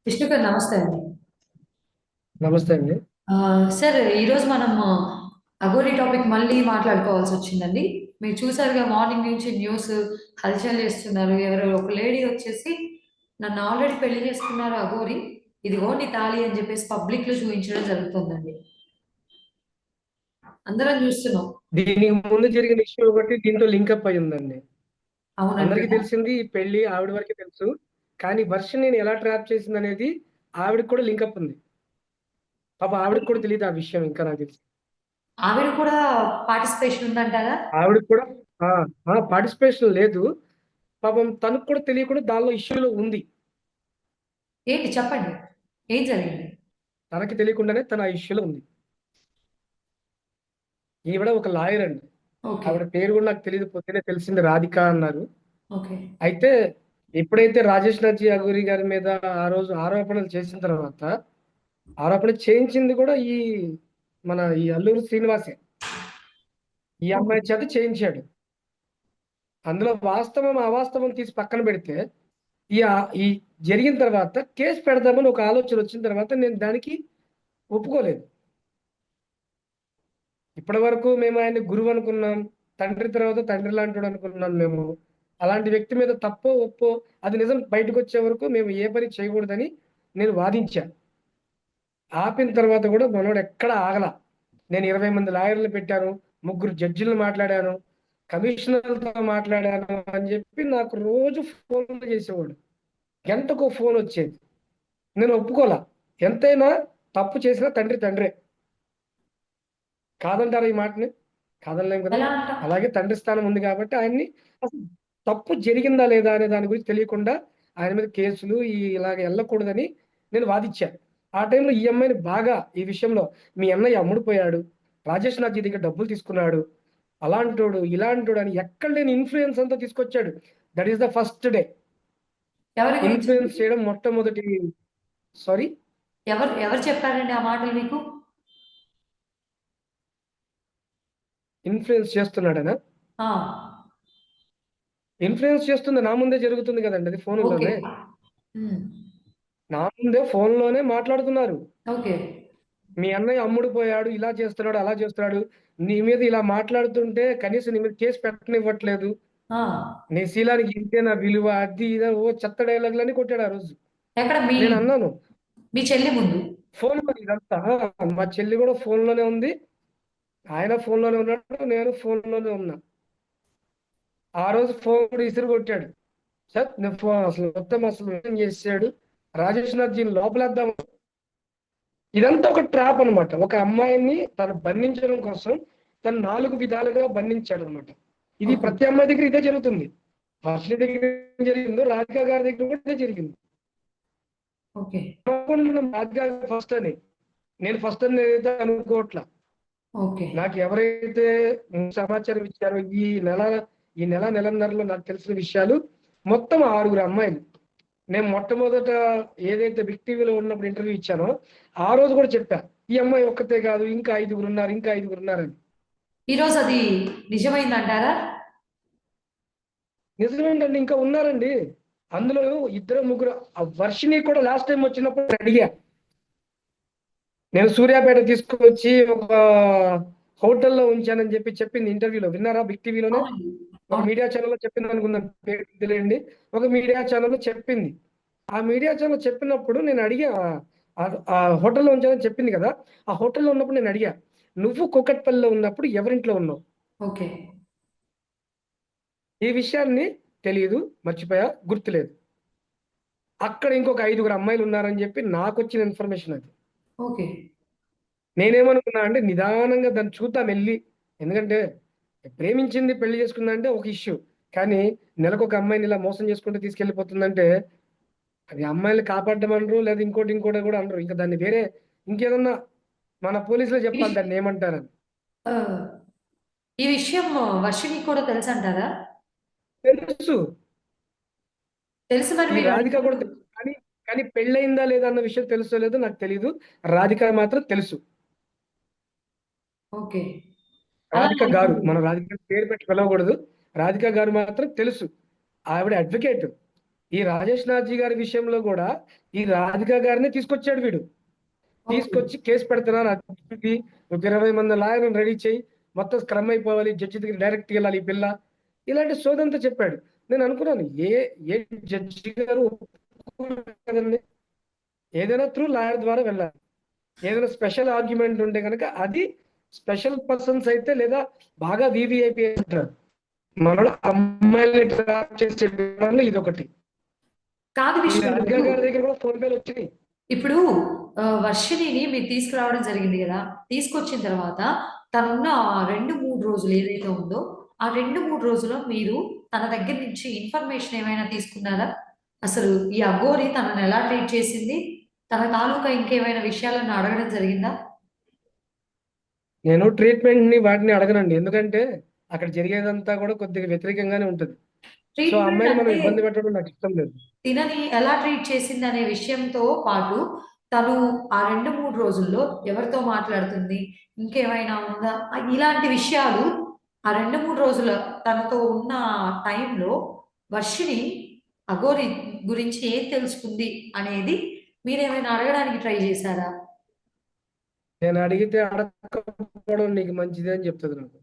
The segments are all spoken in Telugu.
విష్ణు గారు నమస్తే అండి. నమస్తే అండి. సార్ ఈరోజు మనం అఘోరీ టాపిక్ మళ్ళీ మాట్లాడుకోవాల్సి వచ్చిందండి. మీరు చూసారుగా మార్నింగ్ నుంచి న్యూస్ హల్చల్ చేస్తున్నారు. ఎవరో ఒక లేడీ వచ్చేసి నన్ను ఆల్రెడీ పెళ్లి చేసుకున్నారు అఘోరి. ఇదిగో నీ తాళి అని చెప్పేసి పబ్లిక్ లో చూపించడం జరుగుతుందండి. అందరం చూస్తున్నాం. దీనికి ముందు జరిగిన ఇష్యూ ఒకటి దీంతో లింకప్ అయి ఉందండి. అందరికీ అవునంటారా? తెలిసింది ఈ పెళ్లి ఆవిడ వరకే తెలుసు. కానీ వర్షం నేను ఎలా ట్రాప్ చేసిందనేది ఆవిడకి కూడా లింకప్ ఉంది. పాపం ఆవిడకి కూడా తెలియదు ఆ విషయం ఇంకా నాకు తెలిసి. ఆవిడ కూడా పార్టిసిపేషన్ ఉందంటారా? ఆవిడకి కూడా ఆ! పార్టిసిపేషన్ లేదు. పాపం తనకు కూడా తెలియకుండా దానిలో ఇష్యూలో ఉంది. ఏంటి చెప్పండి. ఏం జరిగింది? తనకి తెలియకుండానే తన ఆ ఇష్యూలో ఉంది. ఈవిడ ఒక లాయర్ అండి. ఓకే. ఆవిడ పేరు కూడా నాకు తెలియదు. పొద్దున్నే తెలిసింది రాధిక అన్నారు. ఓకే. అయితే ఎప్పుడైతే రాజేష్ నర్జీ అఘోరి గారి మీద ఆ రోజు ఆరోపణలు చేసిన తర్వాత ఆరోపణ చేయించింది కూడా ఈ అల్లూరి శ్రీనివాసే. ఈ ఓకే. అమ్మాయి చేత చేయించాడు. అందులో వాస్తవం అవాస్తవం తీసి పక్కన పెడితే ఈ జరిగిన తర్వాత కేసు పెడదామని ఒక ఆలోచన వచ్చిన తర్వాత నేను దానికి ఒప్పుకోలేదు. ఇప్పటి వరకు మేము ఆయన్ని గురువు అనుకున్నాం. తండ్రి తర్వాత తండ్రి లాంటివాడు అనుకున్నాం మేము. అలాంటి వ్యక్తి మీద తప్పో ఒప్పో అది నిజం బయటకు వచ్చే వరకు మేము ఏ పని చేయకూడదని నేను వాదించా. ఆపిన తర్వాత కూడా మనోడు ఎక్కడ ఆగల. నేను 20 మంది లాయర్లు పెట్టాను, ముగ్గురు జడ్జిలు మాట్లాడాను, కమిషనర్లతో మాట్లాడాను అని చెప్పి నాకు రోజు ఫోన్లు చేసేవాడు. గంటకో ఫోన్ వచ్చేది. నేను ఒప్పుకోలా. ఎంతైనా తప్పు చేసినా తండ్రి తండ్రే. కాదంటారా ఈ మాటని? కాదనలేం కదా. ఎలా అంటాం? అలాగే తండ్రి స్థానం ఉంది కాబట్టి ఆయన్ని అసలు తప్పు జరిగిందా లేదా అనే దాని గురించి తెలియకుండా ఆయన మీద కేసులు ఇలాగ వెళ్ళకూడదని నేను వాదిచ్చా. ఆ టైంలో ఈ అమ్మాయిని బాగా ఈ విషయంలో మీ అన్నయ్య అమ్ముడుపోయాడు, రాజేష్ నాథ్ దగ్గర డబ్బులు తీసుకున్నాడు, అలాంటోడు ఇలాంటోడు అని ఎక్కడ లేని ఇన్ఫ్లుయెన్స్ అంతా తీసుకొచ్చాడు. That is the first day. ఎవరి గురించి? ఇన్ఫ్లుయెన్స్ చేయడం మొట్టమొదటి. సారీ. ఎవరు ఎవరు చెప్పారండి ఆ మాటలు మీకు? ఇన్ఫ్లుయెన్స్ చేస్తున్నాడనా? ఆ! ఇన్ఫ్లుయెన్స్ చేస్తుంది నా ముందే జరుగుతుంది కదండి అది ఓకే. ఫోనుల్లోనే. హ్మ్. నా ముందే ఫోన్‌లోనే మాట్లాడుతున్నారు. ఓకే. మీ అన్నయ్య అమ్ముడుపోయాడు, ఇలా చేస్తున్నాడు, అలా చేస్తున్నాడు. నీ మీద ఇలా మాట్లాడుతుంటే కనీసం నీ మీద కేస్ పెట్టనివ్వట్లేదు. ఆ! నీ శీలానికి ఇంతేనా విలువ? అది ఇది ఓ చెత్త డైలాగులన్నీ కొట్టాడు ఆ రోజు. ఎక్కడ మీ నేనన్నాను, మీ చెల్లి ముందు? ఫోన్‌లో ఇదంతా. మా చెల్లి కూడా ఫోన్‌లోనే ఉంది. ఆయన ఫోన్‌లోనే ఉన్నాడు. నేను ఫోన్‌లోనే ఉన్నా. ఆ రోజు ఫోన్ కూడా ఇసిరి కొట్టాడు. సార్ నేను అసలు మొత్తం అసలు ఏం చేసాడు? రాజేష్ నాథ్‌జీని లోపలేద్దాం. ఇదంతా ఒక ట్రాప్ అన్నమాట. ఒక అమ్మాయిని తను బంధించడం కోసం తను 4 విధాలుగా బంధించాడన్నమాట. ఇది ఓకే. ప్రతి అమ్మాయి దగ్గర ఇదే జరుగుతుంది. వర్షిణి దగ్గర ఏం జరిగిందో రాధిక గారి దగ్గర కూడా ఇదే జరిగింది. ఓకే. అనుకుంటున్నాం రాధిక గారు ఫస్ట్ అని. నేను ఫస్ట్ అని నేనైతే అనుకోవట్లా. ఓకే. నాకు ఎవరైతే సమాచారం ఇచ్చారో నెలన్నరలో నాకు తెలిసిన విషయాలు మొత్తం 6 అమ్మాయిలు. నేను మొట్టమొదట ఏదైతే బిగ్ టీవీలో ఉన్నప్పుడు ఇంటర్వ్యూ ఇచ్చానో ఆ రోజు కూడా చెప్పా. ఈ అమ్మాయి ఒక్కతే కాదు ఇంకా 5గురు ఉన్నారు, ఇంకా 5గురు ఉన్నారని. ఈరోజు అది నిజమైందంటారా? నిజమేంటండి ఇంకా ఉన్నారండి. అందులో ఇద్దరు ముగ్గురు. ఆ వర్షిని కూడా లాస్ట్ టైం వచ్చినప్పుడు నేను అడిగా. నేను సూర్యాపేట తీసుకొచ్చి ఒక హోటల్లో ఉంచానని చెప్పి చెప్పింది ఇంటర్వ్యూలో. విన్నారా బిగ్ టీవీలోనే? అవునండి. ఒక అవును. మీడియా ఛానల్‌లో చెప్పింది అనుకుందాం. పేరు తెలియండి. ఒక మీడియా ఛానల్‌లో చెప్పింది. ఆ మీడియా ఛానల్ చెప్పినప్పుడు నేను అడిగా. ఆ హోటల్‌లో ఉంచానని చెప్పింది కదా! ఆ హోటల్‌లో ఉన్నప్పుడు నేను అడిగా. "నువ్వు కూకట్పల్లిలో ఉన్నప్పుడు ఎవరింట్లో ఉన్నావు?" ఓకే. ఈ విషయాన్ని తెలీదు, మర్చిపోయా, గుర్తులేదు. అక్కడ ఇంకొక 5గురు అమ్మాయిలు ఉన్నారని చెప్పి నాకొచ్చిన ఇన్ఫర్మేషన్ అది. ఓకే. నేనేమనుకున్నా అంటే నిదానంగా దాన్ని చూద్దాం ఎళ్లి. ఎందుకంటే ప్రేమించింది పెళ్లి చేసుకుందంటే ఒక ఇష్యూ. కానీ నెలకొక అమ్మాయిని ఇలా మోసం చేసుకుంటూ తీసుకెళ్ళిపోతుందంటే అది అమ్మాయిల్ని కాపాడ్డం అనరు. లేదా ఇంకోటి కూడా అనరు. ఇంకా దాన్ని వేరే ఇంకేదన్నా మన పోలీసులే ఈ చెప్పాలి విషయం దాన్నేమంటారని. ఆహ్, ఈ విషయం వర్షినికి కూడా తెలుసంటారా? తెలుసు. తెలిసి మరి ఈ మీరు రాధిక అడిగారు. కూడా తెలుసు. కానీ పెళ్లయిందా లేదా అన్న విషయం తెలుసో లేదో నాకు తెలీదు. రాధిక మాత్రం తెలుసు. ఓకే. అలా రాధిక గారు. మనం రాధిక పేరు పెట్టి పిలవకూడదు. రాధిక గారు మాత్రం తెలుసు. ఆవిడ అడ్వకేట్. ఈ రాజేష్ నాథ్జీ గారి విషయంలో కూడా ఈ రాధిక గారిని తీసుకొచ్చాడు వీడు. ఓకే. తీసుకొచ్చి కేసు పెడుతున్నాను అది ఒక 20 మంది లాయర్ని రెడీ చేయి, మొత్తం స్క్రమ్ అయిపోవాలి, జడ్జి దగ్గర డైరెక్ట్ వెళ్ళాలి ఈ పిల్ల, ఇలాంటి సోదంతా చెప్పాడు. నేను అనుకున్నాను ఏ జడ్జి గారు ఒప్పుకోరు కదండి, ఏదైనా త్రూ లాయర్ ద్వారా వెళ్ళాలి. ఏదైనా స్పెషల్ ఆర్గ్యుమెంట్ ఉంటే కనుక అది స్పెషల్ పర్సన్స్ అయితే, లేదా బాగా వివిఐపి అంటారు మనలో అమ్మాయిల్ని ట్రాప్ చేసే విధానంలో ఇది ఒకటి. కాదు ఈ విష్ణు రాధికా గారి దగ్గర కూడా ఫోన్ పేలు వచ్చినాయి. ఇప్పుడు వర్షిణిని మీరు తీసుకురావడం జరిగింది కదా, తీసుకొచ్చిన తర్వాత తనున్న ఆ 2-3 రోజులు ఏదైతే ఉందో ఆ 2-3 రోజుల్లో మీరు తన దగ్గర నుంచి ఇన్ఫర్మేషన్ ఏమైనా తీసుకున్నారా? అసలు ఈ అఘోరి తనని ఎలా ట్రీట్ చేసింది, తన తాలూకా ఇంకేమైనా విషయాలను అడగడం జరిగిందా? నేను ట్రీట్మెంట్ ని వాటిని అడగనండి, ఎందుకంటే అక్కడ జరిగేదంతా కూడా కొద్దిగా వ్యతిరేకంగానే ఉంటుంది. సో ట్రీట్మెంట్ అమ్మాయిని మనం అంటే ఇబ్బంది పెట్టడం నాకు ఇష్టం లేదు. తినని ఎలా ట్రీట్ చేసింది అనే విషయంతో పాటు తను ఆ 2-3 రోజుల్లో ఎవరితో మాట్లాడుతుంది, ఇంకేమైనా ఉందా, ఇలాంటి విషయాలు ఆ 2-3 రోజుల తనతో ఉన్న టైంలో వర్షిణి అఘోరి గురించి ఏం తెలుసుకుంది అనేది మీరేమైనా అడగడానికి ట్రై చేశారా? నేను అడిగితే అడగకపోవడం నీకు మంచిది అని చెప్తుంది నాకు.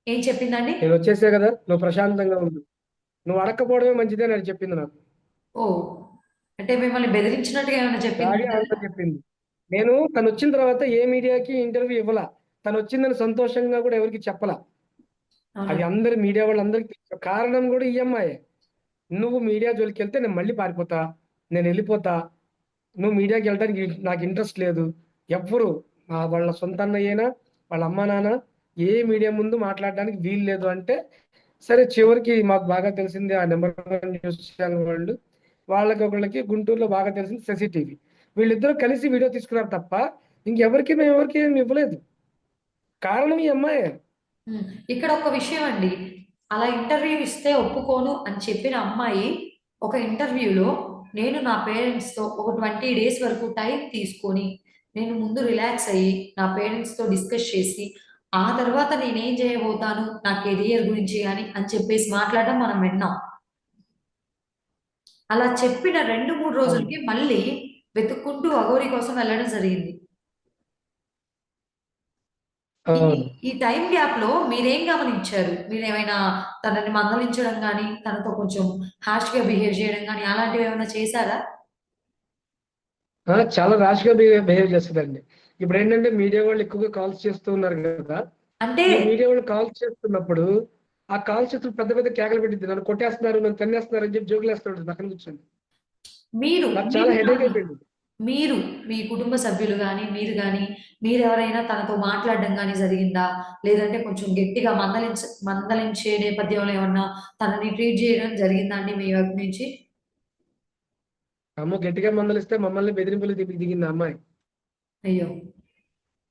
ఏం చెప్పిందండి? నేను వచ్చేసే కదా, నువ్వు ప్రశాంతంగా ఉండు, నువ్వు అడగకపోవడమే మంచిది అని చెప్పింది నాకు. ఓ, అంటే మిమ్మల్ని బెదిరించినట్టుగా ఏమైనా డాడీ చెప్పిందా? అంతా చెప్పింది. నేను తను వచ్చిన తర్వాత ఏ మీడియాకి ఇంటర్వ్యూ ఇవ్వలా, తను వచ్చిందని సంతోషంగా కూడా ఎవరికి చెప్పలా. అది అవునండి. అందరి మీడియా వాళ్ళందరికీ తెలుసు. కారణం కూడా ఈ అమ్మాయే. నువ్వు మీడియా జోలికి వెళ్తే నేను మళ్ళీ పారిపోతా, నేను వెళ్ళిపోతా, నువ్వు మీడియాకి వెళ్ళడానికి నాకు ఇంట్రెస్ట్ లేదు, ఎవ్వరు వాళ్ళ సొంత అన్నయ్యేనా వాళ్ళ అమ్మ నాన్న ఏ మీడియా ముందు మాట్లాడడానికి వీలు లేదు అంటే, సరే చివరికి మాకు బాగా తెలిసింది ఆ నెంబర్ 1 న్యూస్ ఛానల్ వాళ్ళు, వాళ్ళకి ఒకళ్ళకి గుంటూరులో బాగా తెలిసింది శశి టీవీ, వీళ్ళిద్దరూ కలిసి వీడియో తీసుకున్నారు తప్ప ఇంకెవరికి మేము ఎవరికి ఏమి ఇవ్వలేదు. కారణం ఈ అమ్మాయే. ఇక్కడ ఒక విషయం అండి, అలా ఇంటర్వ్యూ ఇస్తే ఒప్పుకోను అని చెప్పిన అమ్మాయి ఒక ఇంటర్వ్యూలో నేను నా పేరెంట్స్తో ఒక 20 డేస్ వరకు టైం తీసుకొని నేను ముందు రిలాక్స్ అయ్యి నా పేరెంట్స్తో డిస్కస్ చేసి ఆ తర్వాత నేనేం చేయబోతాను నా కెరియర్ గురించి కానీ అని చెప్పేసి మాట్లాడడం మనం విన్నాం. అలా చెప్పిన 2-3 అవును. రోజులకి మళ్ళీ వెతుక్కుంటూ అఘోరి కోసం వెళ్ళడం జరిగింది. ఈ అవును. ఈ టైం గ్యాప్‌లో మీరేం గమనించారు? మీరేమైనా తనని మందలించడం గాని, తనతో కొంచెం హార్ష్‌గా బిహేవ్ చేయడం గాని అలాంటివేమైనా చేశారా? చాలా ర్యాష్ గా బిహేవ్ చేస్తుందండి. ఇప్పుడు ఏంటంటే మీడియా వాళ్ళు ఎక్కువగా కాల్స్ చేస్తూ ఉన్నారు కదా, అంటే ఈ మీడియా వాళ్ళు కాల్స్ చేస్తున్నప్పుడు ఆ కాల్స్ చేస్తున్న పెద్ద పెద్ద కేకలు పెట్టింది, నన్ను కొట్టేస్తున్నారు, నన్ను తన్నేస్తున్నారు అని చెప్పి జోకులు వేస్తున్నాడు పక్కన కూర్చొని. మీరు, నాకు చాలా మీరు హెడేక్ గాని, అయిపోయింది. మీరు మీ కుటుంబ సభ్యులు గాని, మీరు గాని, మీరెవరైనా తనతో మాట్లాడడం గాని జరిగిందా? లేదంటే కొంచెం గట్టిగా మందలించే నేపథ్యంలో ఏమన్నా తనని ట్రీట్ చేయడం జరిగిందా అండి మీ వైపు నుంచి? అమ్మ గట్టిగా మందలిస్తే మమ్మల్ని బెదిరింపులు దిగింది ఆ అమ్మాయి. అయ్యో!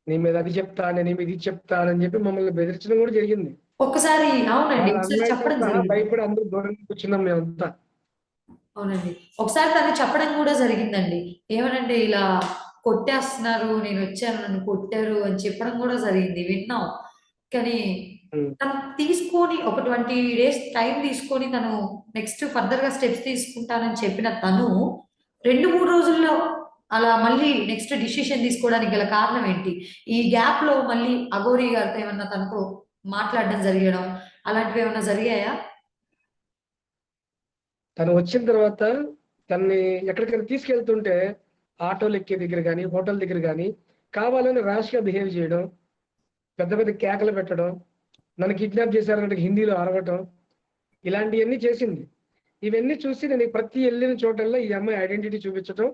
నీ మీద అది చెప్తా, నేను నీ మీద ఇది చెప్తానని చెప్పి మమ్మల్ని బెదిరించడం కూడా జరిగింది. ఒక్కసారి అవునండి. వాళ్ళ ఒకసారి అన్నయ్యతో చెప్పడం సహా జరిగింది. భయపడి అందరూ దూరంగా కూర్చున్నాం మేమంతా. అవునండి. ఒకసారి తను చెప్పడం గూడా జరిగిందండి. ఏమనంటే ఇలా కొట్టేస్తున్నారు, నేనొచ్చాను నన్ను కొట్టారు అని చెప్పడం గూడా జరిగింది. విన్నాం. కానీ ఉమ్. తను తీసుకొని ఒక 20 డేస్ టైం తీసుకొని తను నెక్స్ట్ ఫర్దర్‌గా స్టెప్స్ తీసుకుంటానని చెప్పిన తను 2, 3 రోజుల్లో అలా మళ్ళీ నెక్స్ట్ డిసిషన్ తీసుకోవడానికి గల కారణం ఏంటి? ఈ గ్యాప్‌లో మళ్ళీ అఘోరి గారితో ఏమన్నా తనతో మాట్లాడడం జరగడం అలాంటివేమన్నా జరిగాయా? తను వచ్చిన తర్వాత తనని ఎక్కడికైనా తీసుకెళ్తుంటే ఆటోలు ఎక్కే దగ్గర కానీ హోటల్ దగ్గర కానీ కావాలని ర్యాష్ గా బిహేవ్ చేయడం, పెద్ద పెద్ద కేకలు పెట్టడం, నన్ను కిడ్నాప్ చేశారంటే హిందీలో అరవటం, ఇలాంటివన్నీ చేసింది. ఇవన్నీ చూసి నేను ప్రతి వెళ్ళిన చోటల్లో ఈ అమ్మాయి ఐడెంటిటీ చూపించడం,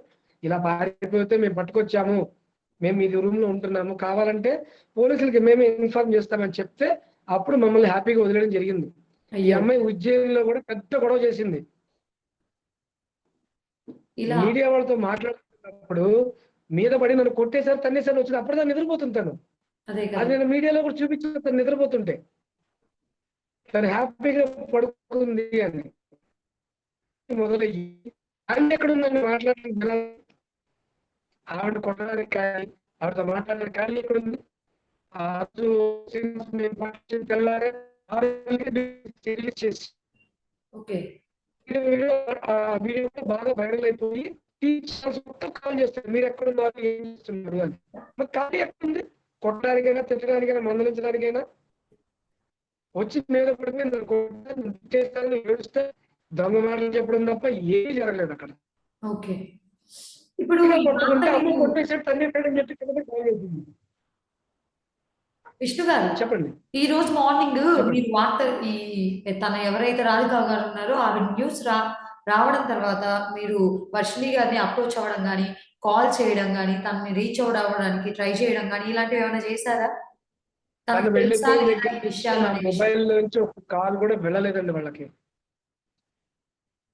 ఇలా పారిపోతే మేము పట్టుకొచ్చాము, మేము మీ రూమ్ లో ఉంటున్నాము, కావాలంటే పోలీసులకి మేమే ఇన్ఫార్మ్ చేస్తామని చెప్తే అప్పుడు మమ్మల్ని హ్యాపీగా వదిలేయడం జరిగింది. ఈ అయ్యో! అమ్మాయి ఉజ్జయినిలో కూడా పెద్ద గొడవ చేసింది. ఇలా మీడియా వాళ్ళతో మాట్లాడుతున్నప్పుడు మీద పడి నన్ను కొట్టేశారు, తన్నేశారు వచ్చింది, అప్పుడు దాన్ని నిద్రపోతుంటాను. అదే అది కదా! నేను మీడియాలో కూడా చూపించాను, తను నిద్రపోతుంటే తను హ్యాపీగా పడుకుంది అని మొదలయ్యి ఆయన ఎక్కడుందని మాట్లాడుతున్నా, ఆవిడ కొట్టడానికి కానీ ఆవిడతో మాట్లాడడానికి కానీ ఎక్కడుంది. ఆ రోజు మేము తెల్లారే 6 రిలీజ్ చేసి ఓకే. వీడియో ఆ వీడియో కూడా బాగా వైరల్ అయిపోయి టీచర్స్ మొత్తం కాల్ చేస్తారు, మీరు ఎక్కడున్నారు, ఏం చేస్తున్నారు అని. మరి ఖాళీ ఎక్కడుంది? కొట్టడానికైనా, తిట్టడానికైనా, మందలించడానికైనా వచ్చి మీద పడిపోయి నన్ను కొడతా, నన్ను తిట్టేస్తాను, ఏడుస్తే దొంగ మాటలు చెప్పడం తప్ప ఏమీ జరగలేదు అక్కడ. ఓకే. ఇప్పుడు గట్టిగా ఈ వార్త కొట్టుకుంటే అమ్మ మీకు కొట్టేసాడు, తండ్రి అని చెప్పి కింద కాల్ చేసింది. విష్ణు గారు, చెప్పండి. ఈ రోజు మార్నింగ్ చెప్పండి. మీరు వార్త ఈ తన ఎవరైతే రాధిక గారు ఉన్నారో ఆవిడ న్యూస్ రావడం తర్వాత మీరు వర్షిణి గారిని అప్రోచ్ అవ్వడం గాని, కాల్ చేయడం గాని, తనని రీచ్ ఔట్ అవ్వడానికి ట్రై చేయడం గాని ఇలాంటివి ఏమైనా చేశారా? తను తనకు తెలుసా వెళ్ళిపోయిన లేదా దగ్గర ఈ నుంచి విషయాలు నా అనే విషయం? మొబైల్ నుంచి ఒక కాల్ కూడా వెళ్ళలేదండి వాళ్ళకి.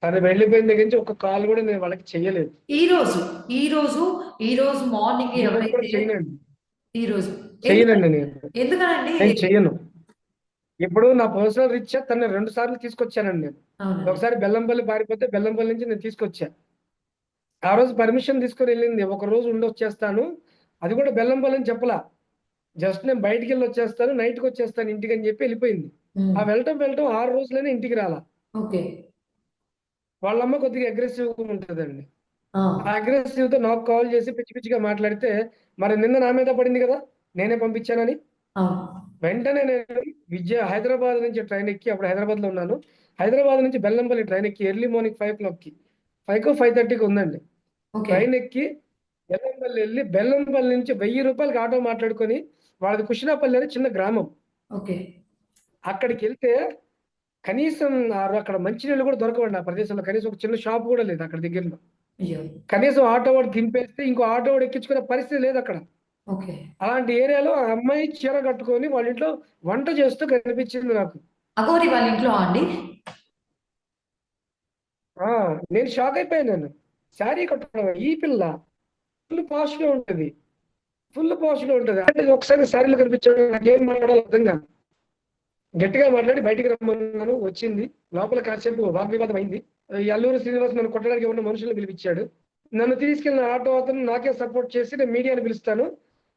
తను వెళ్ళిపోయిన దగ్గర నుంచి ఒక కాల్ కూడా నేను వాళ్ళకి చెయ్యలేదు. ఈ రోజు, ఈ రోజు, ఈ రోజు మార్నింగ్ ఈ రోజు కూడా ఎవరైతే చెయ్యనండి. ఈ రోజు చెయ్యనండి నేను. ఎందుకనండి? నేను చెయ్యను. ఇప్పుడు నా పర్సనల్ రీత్యా తనని 2 సార్లు తీసుకొచ్చానండి నేను. అవునండి. ఒకసారి బెల్లంపల్లి పారిపోతే బెల్లంపల్లి నుంచి నేను తీసుకొచ్చా. ఆ రోజు పర్మిషన్ తీసుకొని వెళ్ళింది. ఒక రోజు ఉండొచ్చేస్తాను. అది కూడా బెల్లంపల్లి అని చెప్పలా. జస్ట్ నేను బయటికెళ్ళి వచ్చేస్తాను, నైట్‌కి వచ్చేస్తాను ఇంటికని చెప్పి వెళ్ళిపోయింది. ఆ హ్మ్. వెళ్ళటం 6 రోజులైనా ఇంటికి రాలా. ఓకే. వాళ్ళమ్మ కొద్దిగా అగ్రెసివ్‌గా ఉంటదండి. ఆ! ఆ అగ్రెసివ్‌తో నాకు కాల్ చేసి పిచ్చి పిచ్చిగా మాట్లాడితే, మరి నింద నా మీద పడింది కదా! నేనే పంపించానని. అవును. వెంటనే నేను హైదరాబాద్ నుంచి ట్రైన్ ఎక్కి, అప్పుడు హైదరాబాద్‌లో ఉన్నాను. హైదరాబాద్ నుంచి బెల్లంపల్లి ట్రైన్ ఎక్కి ఎర్లీ మార్నింగ్ 5:00కి 5కో, 5:30కో ఉందండి. ఓకే. ట్రైన్ ఎక్కి బెల్లంపల్లి ఎళ్లి, బెల్లంపల్లి నుంచి రూ. 1000 ఆటో మాట్లాడుకొని, వాళ్ళది కుషినాపల్లి అని చిన్న గ్రామం. ఓకే. అక్కడికెళ్తే కనీసం అక్కడ మంచినీళ్ళు కూడా దొరకవండి ఆ ప్రదేశంలో. కనీసం ఒక చిన్న షాప్ కూడా లేదు అక్కడ దగ్గరలో. అయ్యో! కనీసం ఆటో వాడు దింపేస్తే ఇంకో ఆటో వాడు ఎక్కించుకునే పరిస్థితి లేదక్కడ. ఓకే. అలాంటి ఏరియాలో ఆ అమ్మాయి చీర కట్టుకొని వాళ్ళ ఇంట్లో వంట చేస్తూ కనిపించింది నాకు. అఘోరి వాళ్ళ ఇంట్లో అండి? ఆ! నేను షాక్ అయిపోయాను. శారీ కట్టుకోవడం ఈ పిల్ల ఫుల్ పాష్‌గా ఉంటది. ఫుల్ పాష్‌గా ఉంటది. అంటే ఒకసారి శారీలో కనిపించడం నాకేం మాట్లాడాలో అర్థం కాదు. గట్టిగా మాట్లాడి బయటికి రమ్మన్నాను. వచ్చింది. లోపల కాసేపు వాగ్వివాదం అయింది. ఈ అల్లూరి శ్రీనివాస్ నన్ను కొట్టడానికి ఎవరినో మనుషుల్ని పిలిపించాడు. నన్ను తీసుకెళ్ళిన ఆటో అతను నాకే సపోర్ట్ చేసి నేను మీడియాని పిలుస్తాను.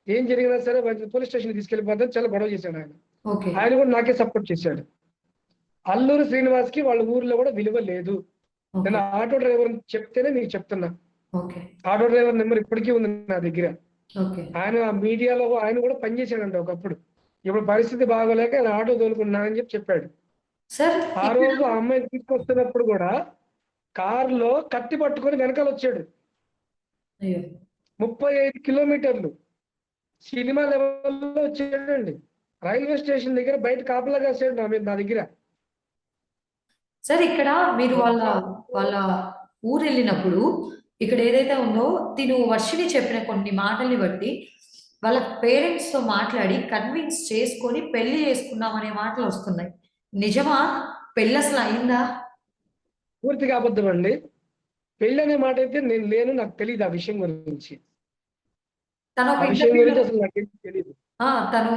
ఏం జరిగినా సరే పోలీస్ స్టేషన్‌కి తీసుకెళ్ళిపోతాను చాలా గొడవ చేశాడు ఆయన. ఓకే. ఆయన కూడా నాకే సపోర్ట్ చేశాడు. అల్లూరి శ్రీనివాస్‌కి వాళ్ళ ఊర్లో కూడా విలువ లేదు. ఓకే. నేను ఆటో డ్రైవర్‌ని చెప్తేనే మీకు చెప్తున్నా. ఓకే. ఆటో డ్రైవర్ నెంబర్ ఇప్పటికీ ఉంది నా దగ్గర. ఓకే. ఆయన ఆ మీడియాలో ఆయన కూడా పనిచేశాడంట ఒకప్పుడు. ఇప్పుడు పరిస్థితి బాగోలేక ఆయన ఆటో తోలుకుంటున్నానని చెప్పాడు. సార్ ఆ ఇక్కడ రోజు ఆ అమ్మాయిని తీసుకొస్తున్నప్పుడు కూడా కారులో కత్తి పట్టుకొని వెనకాలొచ్చాడు. అయ్యో! 35 కిలోమీటర్లు. సినిమా లెవెల్‌లో వచ్చాడండి. రైల్వే స్టేషన్ దగ్గర బయట కాపలా కాసాడు నా దగ్గర. సార్ ఇక్కడ మీరు వాళ్ళ మొత్తం వాళ్ళ ఊరెళ్ళినప్పుడు ఇక్కడ ఏదైతే ఉందో తిను వర్షిని చెప్పిన కొన్ని మాటల్ని బట్టి వాళ్ళ పేరెంట్స్‌తో మాట్లాడి కన్విన్స్ చేసుకొని పెళ్లి చేసుకుందాం అనే మాటలొస్తున్నాయి. నిజమా? పెళ్లసలు అయిందా? పూర్తిగా అబద్ధం అండి. పెళ్లనే మాటైతే నేను లేను. నాకు తెలీదు ఆ విషయం గురించి. తను ఆ ఒక విషయం ఇంటర్వ్యూలో గురించి అసలు నాకేం తెలీదు. తను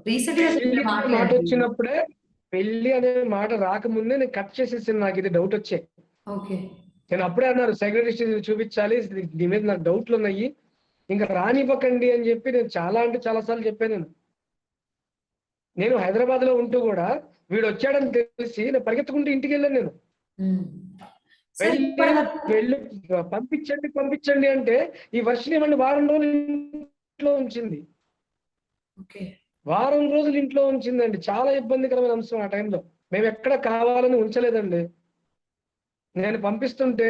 రీసెంట్‌గా చెప్పిన పెళ్లి అనే మాటలే మాట అండి. వచ్చినప్పుడే, పెళ్లి అనే మాట రాకముందే నేను కట్ చేసేసాను. నాకిది డౌటొచ్చే. ఓకే. నేను అప్పుడే అన్నారు సైకియాట్రిస్ట్ చూపించాలి. నీ మీద నాకు డౌట్లున్నాయి. ఇంక రానివ్వకండి అని చెప్పి నేను చాలా అంటే చాలా సార్లు చెప్పాను నేను. నేను హైదరాబాద్‌లో ఉంటూ గూడా వీడొచ్చాడని తెలిసి నేను పరిగెత్తుకుంటూ ఇంటికెళ్ళాను నేను. హ్మ్. సార్ వెళ్ళి ఇప్పటి వరకు వెళ్లి పంపించండి, పంపించండి అంటే ఈ వర్షిని వాడిని వారం రోజులు ఇంట్లో ఉంచింది. ఓకే. వారం రోజులు ఇంట్లో ఉంచిందండి. చాలా ఇబ్బందికరమైన అంశం ఆ టైంలో. మేమెక్కడ కావాలని ఉంచలేదండి. నేను పంపిస్తుంటే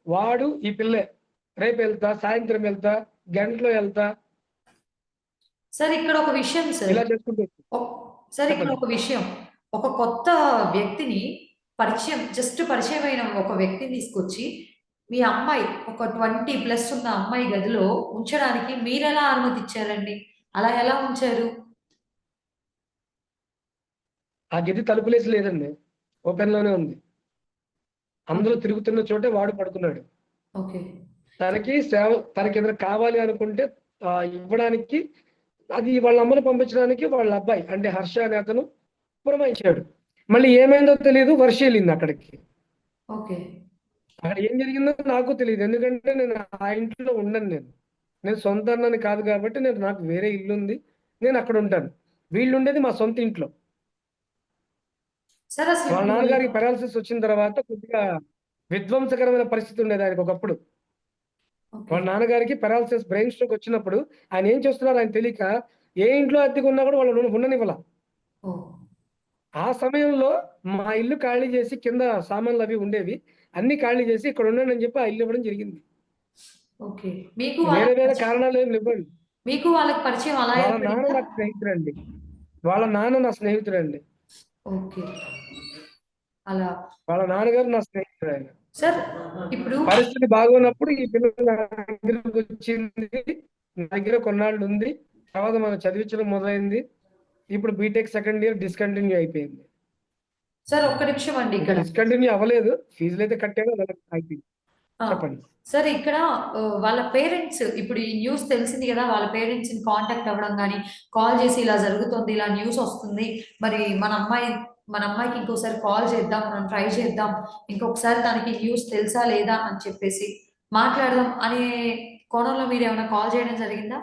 వాడు ఈ పిల్లే. రేపెళ్తా, సాయంత్రం వెళ్తా, గంటలో ఎళ్తా సార్ ఇక్కడ ఒక విషయం సార్. ఇలా చేసుకుంటూ ఒక్ సార్ ఇక్కడ చెప్పండి. ఒక విషయం. ఒక కొత్త వ్యక్తిని పరిచయమైన ఒక వ్యక్తిని తీసుకొచ్చి, మీ అమ్మాయి ఒక 20 ప్లస్ ఉన్న అమ్మాయి గదిలో ఉంచడానికి మీరెలా అనుమతిచ్చారండి? అలా ఎలా ఉంచారు? ఆ గది తలుపులేసి లేదండి. ఓపెన్‌లోనే ఉంది. అందరూ ఓకే. తిరుగుతున్న చోటే వాడు పడుకున్నాడు. ఓకే. తనకేదైనా కావాలి అనుకుంటే ఇవ్వడానికి అది వాళ్ళ అమ్మని పంపించడానికి వాళ్ళ అబ్బాయి అంటే హర్ష అనే అతను పురమాయించాడు. మళ్ళీ ఏమైందో తెలీదు. వర్ష ఎళ్ళింది అక్కడికి. ఓకే. అక్కడ ఏం జరిగిందో నాకు తెలీదు. ఎందుకంటే నేను ఆ ఇంట్లో ఉండను నేను. నేను సొంత అన్నని కాదు కాబట్టి నాకు వేరే ఇల్లుంది. నేను అక్కడ ఉంటాను. వీళ్ళుండేది మా సొంత ఇంట్లో. సార్ అసలు వాళ్ళ ఇప్పుడు నాన్నగారికి పెరాలసిస్ వచ్చిన తర్వాత కొద్దిగా విధ్వంసకరమైన పరిస్థితి ఉండేది ఆయనకు ఒకప్పుడు. ఓకే. వాళ్ళ నాన్నగారికి పెరాలసిస్ బ్రెయిన్ స్ట్రోక్ వచ్చినప్పుడు ఆయన ఏం చేస్తున్నారో ఆయన తెలియక ఏ ఇంట్లో అద్దెకు ఉన్నా కూడా వాళ్ళు ఉండనివ్వాల. ఓహ్! ఆ సమయంలో మా ఇల్లు ఖాళీ చేసి కింద సామాన్లు అవి ఉండేవి. అన్ని ఖాళీ చేసి ఇక్కడ ఉండండి అని చెప్పి ఆ ఇల్లు ఇవ్వడం జరిగింది. ఓకే. మీకు వేరే వాళ్ళకి వేరే పరిచయం కారణాలు ఏమి లేవండి. మీకు వాళ్ళకి పరిచయం అలా వాళ్ళ నాన్న ఏర్పడిందా? నాకు స్నేహితుడండి. వాళ్ళ నాన్న నా స్నేహితుడండి. ఓకే. అలా. వాళ్ళ నాన్నగారు నా స్నేహితుడాయన. సార్ ఇప్పుడు పరిస్థితి బాగోనప్పుడు ఈ పిల్ల నా దగ్గరకొచ్చింది. నా దగ్గర కొన్నాళ్ళు ఉంది. తర్వాత మనం చదివించడం మొదలైంది. ఇప్పుడు బీటెక్ సెకండ్ ఇయర్ డిస్కంటిన్యూ అయిపోయింది. సార్ ఒక్క నిమిషం అండి ఇంకా ఇక్కడ. డిస్కంటిన్యూ అవ్వలేదు. ఫీజులైతే కట్టాను. అయిపోయింది. ఆ! చెప్పండి. సార్ ఇక్కడ వాళ్ళ పేరెంట్స్ ఇప్పుడు ఈ న్యూస్ తెలిసింది గదా! వాళ్ళ పేరెంట్స్‌ని కాంటాక్ట్ అవ్వడం గాని, కాల్ చేసి ఇలా జరుగుతోంది, ఇలా న్యూస్ ఒస్తుంది. మరి మన అమ్మాయికి ఇంకోసారి కాల్ చేద్దాం, మనం ట్రై చేద్దాం. ఇంకొకసారి తనకి న్యూస్ తెలుసా లేదా అని చెప్పేసి మాట్లాడదాం అనే కోణంలో మీరేమైనా కాల్ చేయడం జరిగిందా?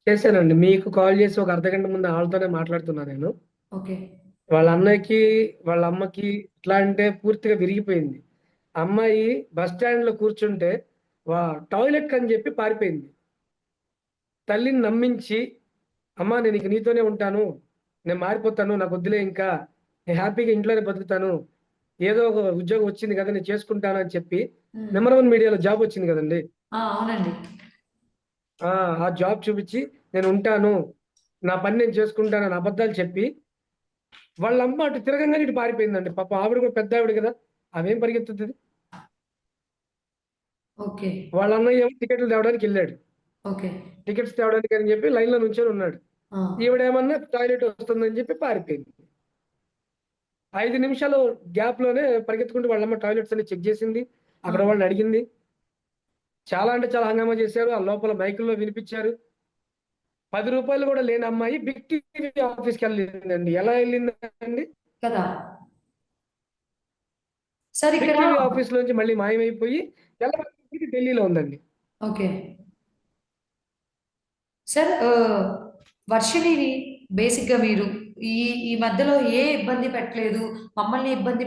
చేశానండి. మీకు కాల్ చేసి ఒక అర్ధగంట ముందు ఆళ్ళతోనే మాట్లాడుతున్నా నేను. ఓకే. వాళ్ళ అన్నయ్యకి, వాళ్ళ అమ్మకి ఎట్లా అంటే పూర్తిగా విరిగిపోయింది. అమ్మాయి బస్ స్టాండ్‌లో కూర్చుంటే వా టాయిలెట్‌కని చెప్పి పారిపోయింది. తల్లిని నమ్మించి, "అమ్మా నేనిక నీతోనే ఉంటాను. నేను మారిపోతాను. నాకొద్దులే ఇంకా. నేను హ్యాపీగా ఇంట్లోనే బతుకుతాను. ఏదో ఒక ఉద్యోగం వచ్చింది కదా! నేను చేసుకుంటాను" అని చెప్పి హ్మ్. నంబర్ 1 మీడియాలో జాబ్ వచ్చింది కదండీ! ఆ! అవునండి. ఆ! ఆ జాబ్ చూపిచ్చి నేనుంటాను. నా పని నేను చేసుకుంటానని అబద్ధాలు చెప్పి, వాళ్ళమ్మ అటు తిరగంగానే ఇటు పారిపోయిందండి. పాపం ఆవిడ కూడా పెద్దావిడ గదా! ఆమేం పరిగెత్తుతది. ఓకే. వాళ్ళ అన్నయ్యేమో టికెట్లు తేవడానికెళ్ళాడు. ఓకే. టికెట్స్ తేవడానికని చెప్పి లైన్‌లో నుంచొనున్నాడు. ఆ! ఈవిడేమన్నా టాయిలెట్ వస్తుందని చెప్పి పారిపోయింది. 5 నిమిషాలు గ్యాప్‌లోనే పరిగెత్తుకుంటూ వాళ్ళమ్మ టాయిలెట్స్ అన్ని చెక్ చేసింది. ఆ! అక్కడ వాళ్ళని అడిగింది. చాలా అంటే చాలా హంగామా చేశారు. ఆ లోపల మైకుల్లో వినిపిచ్చారు. రూ. 10 కూడా లేని అమ్మాయి బిగ్ టీవీ ఆఫీస్‌కెళ్ళిందండి. ఎలా ఎళ్ళిందండి? కదా! సార్ బిగ్ ఇక్కడ టీవీ ఆఫీస్‌లోంచి మళ్ళీ మాయమైపోయి తెల్లవారేసరికి ఢిల్లీలో ఉందండి. ఓకే. సార్ వర్షిణిని బేసిక్‌గా మీరు ఈ ఈ మధ్యలో ఏ ఇబ్బంది పెట్టలేదు. మమ్మల్ని ఇబ్బంది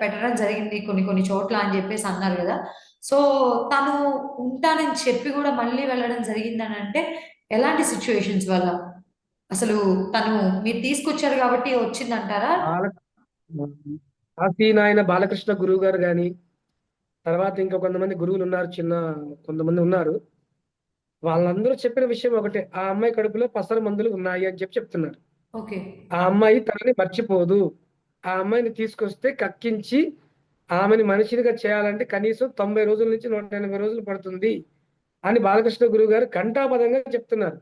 పెట్టడం జరిగింది కొన్ని కొన్ని చోట్ల అని జెప్పేసి అన్నారు గదా! సో, తను ఉంటానని చెప్పి గూడా మళ్ళీ వెళ్ళడం జరిగిందనంటే ఎలాంటి సిట్యుయేషన్స్ వల్ల? అసలు తను మీరు తీసుకొచ్చారు గాబట్టి వచ్చిందంటారా? బాల కాశీనాయన బాలకృష్ణ గురువు గారు గాని, తర్వాత ఇంకా కొంతమంది గురువులున్నారు. కొంతమంది ఉన్నారు. వాళ్ళందరూ చెప్పిన విషయం ఒకటే. ఆ అమ్మాయి కడుపులో పసరు మందులు ఉన్నాయి అని చెప్పి చెప్తున్నారు. ఓకే. ఆ అమ్మాయి తనని మర్చిపోదు. ఆ అమ్మాయిని తీసుకొస్తే కక్కించి ఆమెని మనిషినిగా చేయాలంటే కనీసం 90 రోజుల నుంచి 180 రోజులు పడుతుంది అని బాలకృష్ణ గురువు గారు ఘంటాపథంగా చెప్తున్నారు.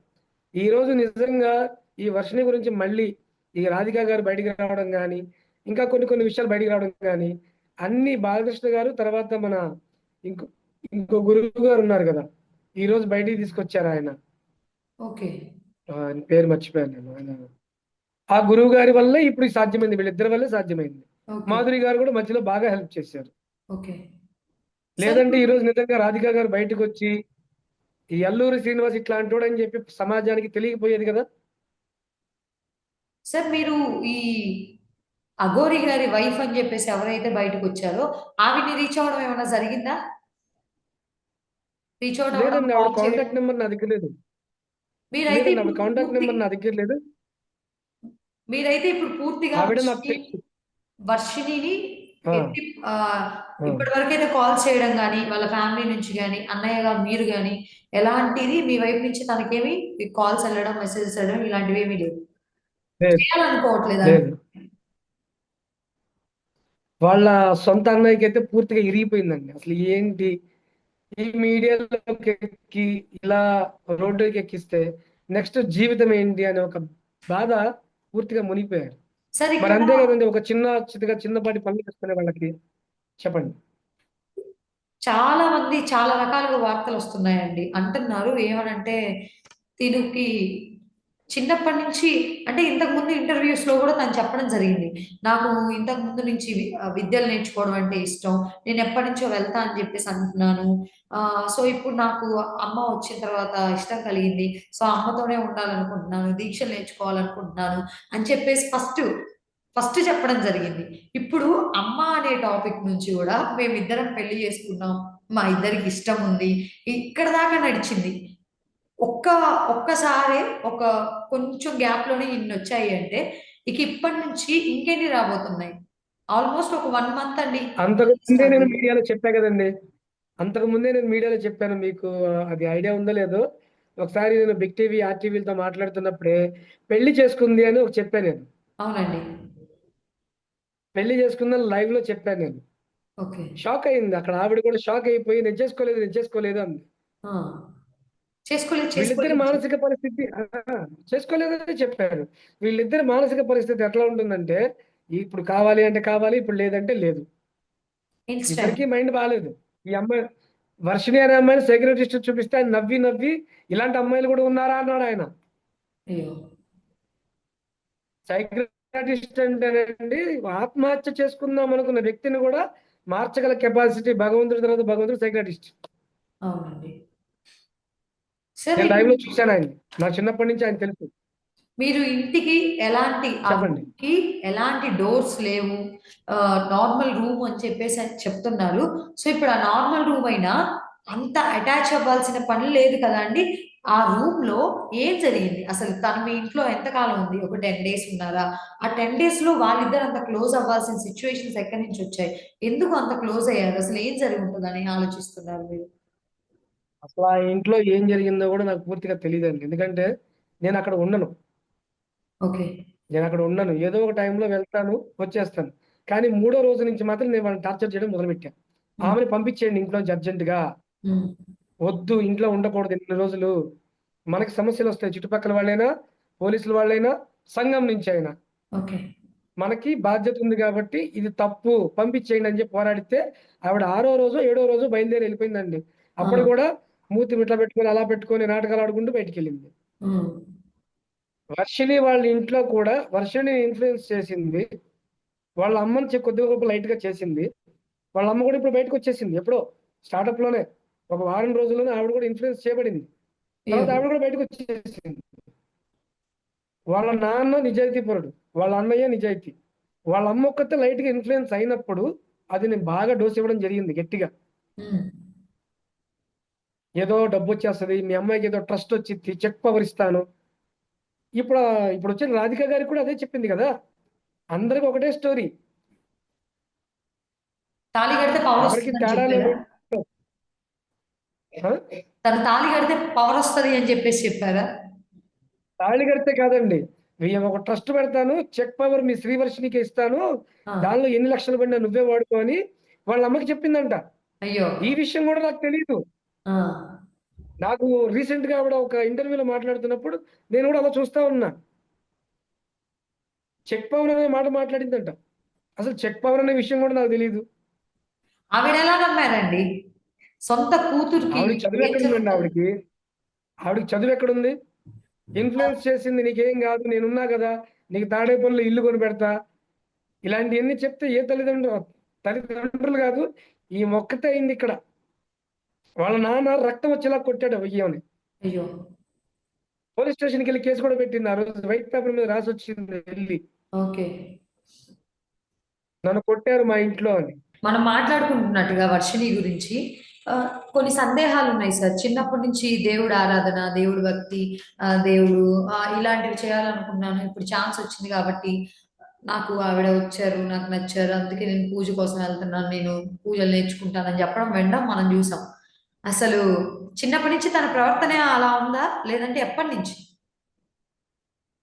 ఈరోజు నిజంగా ఈ వర్షిణి గురించి మళ్ళీ ఈ రాధిక గారు బయటికి రావడం గాని, ఇంకా కొన్ని కొన్ని విషయాలు బయటికి రావడం గాని, అన్నీ బాలకృష్ణ గారు తర్వాత మన ఇంకో ఇంకో గురువు గారు ఉన్నారు గదా! ఈరోజు బయటికి తీసుకొచ్చారాయన. ఓకే. ఆయన పేరు మర్చిపోయాను నేను. ఆ గురువు గారి వల్లే ఇప్పుడు ఇది సాధ్యమైంది. వీళ్ళిద్దరి వల్లే సాధ్యమైంది. ఓకే. మాధురి గారు కూడా మధ్యలో బాగా హెల్ప్ చేశారు. ఓకే. సార్ లేదంటే ఇప్పుడు ఈరోజు నిజంగా రాధిక గారు బయటకొచ్చి, ఈ అల్లూరి శ్రీనివాస్ ఇట్లాంటోడని చెప్పి సమాజానికి తెలియకపోయేది గదా! సార్ మీరు ఈ అఘోరి గారి వైఫ్ అని జెప్పేసి ఎవరైతే బయటకొచ్చారో ఆవిడని రీచ్ అవ్వడం ఏమన్నా జరిగిందా? రీచ్ ఔట్ అవ్వడం, లేదండి. ఆవిడ కాల్ చేయడం. కాంటాక్ట్ నంబర్ నా దగ్గర లేదు. మీరైతే లేదండి. ఆవిడ ఇప్పుడు కాంటాక్ట్ నంబర్ నా దగ్గర లేదు. మీరైతే ఇప్పుడు పూర్తిగా ఆవిడ నాకు తెలుసు. వర్షిణిని ఆ! ఎట్టి ఆ! ఇప్పటి వరకైతే కాల్స్ చేయడం గాని, వాళ్ళ ఫ్యామిలీ నుంచి గాని, అన్నయ్యగా మీరు గాని, ఎలాంటిది మీ వైపు నుంచి తనకేమి కాల్స్ ఎళ్ళడం, మెసేజెస్ ఎళ్ళడం ఇలాంటివేమీ లేవు. లేదు. చేయాలనుకోవట్లేదా అండి? లేదు. వాళ్ళ సొంత అన్నయ్యకైతే పూర్తిగా ఇరిగిపోయిందండి. అసలు ఏంటి? ఈ మీడియాలోకెక్కి ఇలా రోడ్డుకెక్కిస్తే నెక్స్ట్ జీవితం ఏంటి అనే ఒక బాధ పూర్తిగా మునిగిపోయారు. సార్ మరి ఇక్కడ అంతే గదండీ! ఒక చిన్నపాటి పనులు చేసుకునే వాళ్ళకి చెప్పండి. చాలా మంది చాలా రకాలుగా వార్తలొస్తున్నాయండి. అంటున్నారు ఏమనంటే తినుకి చిన్నప్పటి నుంచి అంటే ఇంతకుముందు ఇంటర్వ్యూస్‌లో గూడా తను చెప్పడం జరిగింది. నాకు ఇంతకు ముందు నుంచి విద్యలు నేర్చుకోవడం అంటే ఇష్టం. నేనెప్పటినుంచో వెళ్తా అని జెప్పేసి అంటున్నాను. సో, ఇప్పుడు నాకు అమ్మ వచ్చిన తర్వాత ఇష్టం కలిగింది. సో, అమ్మతోనే ఉండాలనుకుంటున్నాను. దీక్షలు నేర్చుకోవాలనుకుంటున్నాను అని చెప్పేసి ఫస్ట్ చెప్పడం జరిగింది. ఇప్పుడు అమ్మ అనే టాపిక్ నుంచి గూడా మేమిద్దరం పెళ్లి చేసుకున్నాం. మా ఇద్దరికి ఇష్టం ఉంది. ఇక్కడ దాకా నడిచింది. ఒక్క ఒక్కసారే ఒక కొంచెం గ్యాప్‌లోనే ఇన్నొచ్చాయి అంటే, ఇక ఇప్పటి నుంచి ఇంకెన్ని రాబోతున్నాయి? ఆల్‌మోస్ట్ ఒక 1 మంత్ అండి. అంతకు ముందే స్టార్ట్ నేను అయ్యి. మీడియాలో చెప్పా గదండీ! అంతకు ముందే నేను మీడియాలో చెప్పాను. మీకు అది ఐడియా ఉందో లేదో, ఒకసారి నేను బిగ్ టీవీ, ఆర్‌టీవీలతో మాట్లాడుతున్నప్పుడే పెళ్లి చేసుకుంది అని ఒకటి చెప్పా నేను. అవునండి. పెళ్లి చేసుకుందని లైవ్‌లో చెప్పాను నేను. ఓకే. షాక్ అయింది. అక్కడ ఆవిడ కూడా షాక్ అయిపోయి నేను చేసుకోలేదు, నేను చేసుకోలేదు అంది. ఆ! చేసుకోలేదు, వీళ్ళిద్దరి చేసుకోలేదు. మానసిక పరిస్థితి చేసుకోలేదని చెప్పారు. వీళ్ళిద్దరి మానసిక పరిస్థితి ఎట్లా ఉంటుందంటే, ఇప్పుడు కావాలి అంటే కావాలి, ఇప్పుడు లేదంటే లేదు. ఇన్‌స్టాంట్. ఇద్దరికీ మైండ్ బాలేదు. ఈ అమ్మాయి వర్షిణి అనే అమ్మాయిని సైకియాట్రిస్ట్ చూపిస్తే ఆయన నవ్వి, నవ్వి ఇలాంటి అమ్మాయిలు కూడా ఉన్నారా అన్నాడాయన. అయ్యో! సైకియాట్రిస్ట్ అంటేనండి ఆత్మహత్య చేసుకుందాం అనుకున్న వ్యక్తిని కూడా మార్చగల కెపాసిటీ భగవంతుడి తర్వాత భగవంతుడు సైకియాట్రిస్ట్. అవునండి. సార్ నేను ఇప్పుడు లైవ్‌లో చూసానాయన్ని. నాకు చిన్నప్పటి నుంచి ఆయన తెలుసు. మీరు ఇంటికి ఎలాంటి ఆ చెప్పండి. రూమ్‌కి ఎలాంటి డోర్స్ లేవు. నార్మల్ రూమ్ అని చెప్పేసి అని చెప్తున్నారు. సో, ఇప్పుడు ఆ నార్మల్ రూమ్ అయినా అంత అటాచ్ అవ్వాల్సిన పని లేదు కదండీ! ఆ రూమ్‌లో ఏం జరిగింది? అసలు తను మీ ఇంట్లో ఎంత కాలం ఉంది? ఒక 10 డేస్ ఉన్నారా? ఆ 10 డేస్‌లో వాళ్ళిద్దరు అంత క్లోజ్ అవ్వాల్సిన సిట్యుయేషన్స్ ఎక్కడి నుంచొచ్చాయి? ఎందుకు అంత క్లోజ్ అయ్యారు? అసలు ఏం జరిగుంటదని ఆలోచిస్తున్నారు మీరు? అసలు ఆ ఇంట్లో ఏం జరిగిందో కూడా నాకు పూర్తిగా తెలీదండి. ఎందుకంటే నేనక్కడ ఉండను. ఓకే. నేనక్కడ ఉండను. ఏదో ఒక టైంలో వెళ్తాను, వచ్చేస్తాను. కానీ మూడో రోజు నుంచి మాత్రం నేను వాళ్ళని టార్చర్ చేయడం మొదలుపెట్టా. హ్మ్. ఆమెని పంపించేయండి ఇంట్లోంచి అర్జెంట్‌గా. హ్మ్. వద్దు ఇంట్లో ఉండకూడదు ఇన్ని రోజులు. మనకి సమస్యలొస్తాయి. చుట్టుపక్కల వాళ్ళైనా, పోలీసుల వాళ్ళైనా, సంఘం నుంచి అయినా. ఓకే. మనకి బాధ్యత ఉంది కాబట్టి ఇది తప్పు పంపించేయండి అని చెప్పి పోరాడితే ఆవిడ ఆరో రోజో, ఏడో రోజో బయలుదేరి ఎళ్ళిపోయిందండి. ఆ! అప్పుడు కూడా మూతి ఇట్లా పెట్టుకొని, అలా పెట్టుకొని నాటకాలు ఆడుకుంటూ బయటికెళ్ళింది. హ్మ్. వర్షిణి వాళ్ళ ఇంట్లో కూడా వర్షిణిని ఇన్‌ఫ్లుయెన్స్ చేసింది. వాళ్ళ అమ్మని కొద్దిగా గొప్పో లైట్‌గా చేసింది. వాళ్ళ అమ్మ కూడా ఇప్పుడు బయటకొచ్చేసింది. ఎప్పుడో స్టార్టప్‌లోనే. ఒక వారం రోజుల్లోనే ఆవిడ కూడా ఇన్‌ఫ్లుయెన్స్ చేయబడింది. అయ్యో! తర్వాత ఆవిడ కూడా బయటకొచ్చేసింది. వాళ్ళ నాన్న నిజాయితీపరుడు. వాళ్ళ అన్నయ్య నిజాయితీ. వాళ్ళ అమ్మ ఒక్కతే లైట్‌గా ఇన్‌ఫ్లుయెన్స్ అయినప్పుడు అది నేను బాగా డోస్ ఇవ్వడం జరిగింది గట్టిగా. హ్మ్. ఏదో డబ్బొచ్చేస్తది. మీ అమ్మాయికి ఏదో ట్రస్ట్ వచ్చిద్ది. చెక్ పవర్ ఇస్తాను. ఇప్పుడొచ్చిన రాధిక గారికి కూడా అదే చెప్పింది గదా! అందరికి ఒకటే స్టోరీ. తాళి కడితే ఎవరికీ పవరొస్తదని తేడా చెప్పారా? లేదు. ఆ! తను తాళి కడితే పవరొస్తది అని చెప్పేసి చెప్పారా? తాళి కడితే కాదండి. ఒక ట్రస్ట్ పెడతాను. చెక్ పవర్ మీ శ్రీవర్షినికే ఇస్తాను. ఆ! దానిలో ఎన్ని లక్షలు పడినా నువ్వే వాడుకో అని వాళ్ళ అమ్మకి చెప్పిందంట. అయ్యో! ఈ విషయం గూడా నాకు తెలీదు. ఆ! నాకు రీసెంట్‌గా ఆవిడ ఒక ఇంటర్వ్యూలో మాట్లాడుతున్నప్పుడు నేను గూడా అలా చూస్తా ఉన్నా. చెక్ పవర్ అనే మాట మాట్లాడిందంట. అసలు చెక్ పవర్ అనే విషయం గూడా నాకు తెలీదు. ఆవిడెలా నమ్మారండి? సొంత కూతురికి ఆవిడకి ఏం చదువెక్కడుందండి జరుగుతది? ఆవిడకి? ఆవిడకి చదువెక్కడుంది? ఇన్‌ఫ్లుయెన్స్ చేసింది నీకేం గాదు. నేనున్నా గదా! నీకు తాడేపల్లిలో ఇల్లు కొనిపెడతా. ఇలాంటియన్నీ చెప్తే ఏ తల్లిదండ్రులు గాదు. ఈమె ఒక్కతే అయిందిక్కడ. వాళ్ళ నాన్న రక్తం వచ్చేలా కొట్టాడు ఈమెని. అయ్యో! పోలీస్ స్టేషన్‌కెళ్ళి కేస్ కూడా పెట్టింది. ఆ రోజు వైట్ పేపర్ మీద రాసొచ్చింది ఎళ్లి. ఓకే. నన్ను కొట్టారు మా ఇంట్లో అని. మనం మాట్లాడుకుంటున్నట్టుగా వర్షిణి గురించి కొన్ని సందేహాలున్నాయి సార్. చిన్నప్పటి నుంచి దేవుడు ఆరాధన, దేవుడు భక్తి, దేవుడు ఇలాంటివి చేయాలనుకున్నాను. ఇప్పుడు ఛాన్సొచ్చింది కాబట్టి నాకు ఆవిడ వచ్చారు. నాకు నచ్చారు. అందుకే నేను పూజ కోసం వెళ్తున్నాను. నేను పూజలు నేర్చుకుంటానని చెప్పడం వినడం మనం జూసాం. అసలు చిన్నప్పటి నుంచి తన ప్రవర్తన అలా ఉందా? లేదంటే ఎప్పటినుంచి?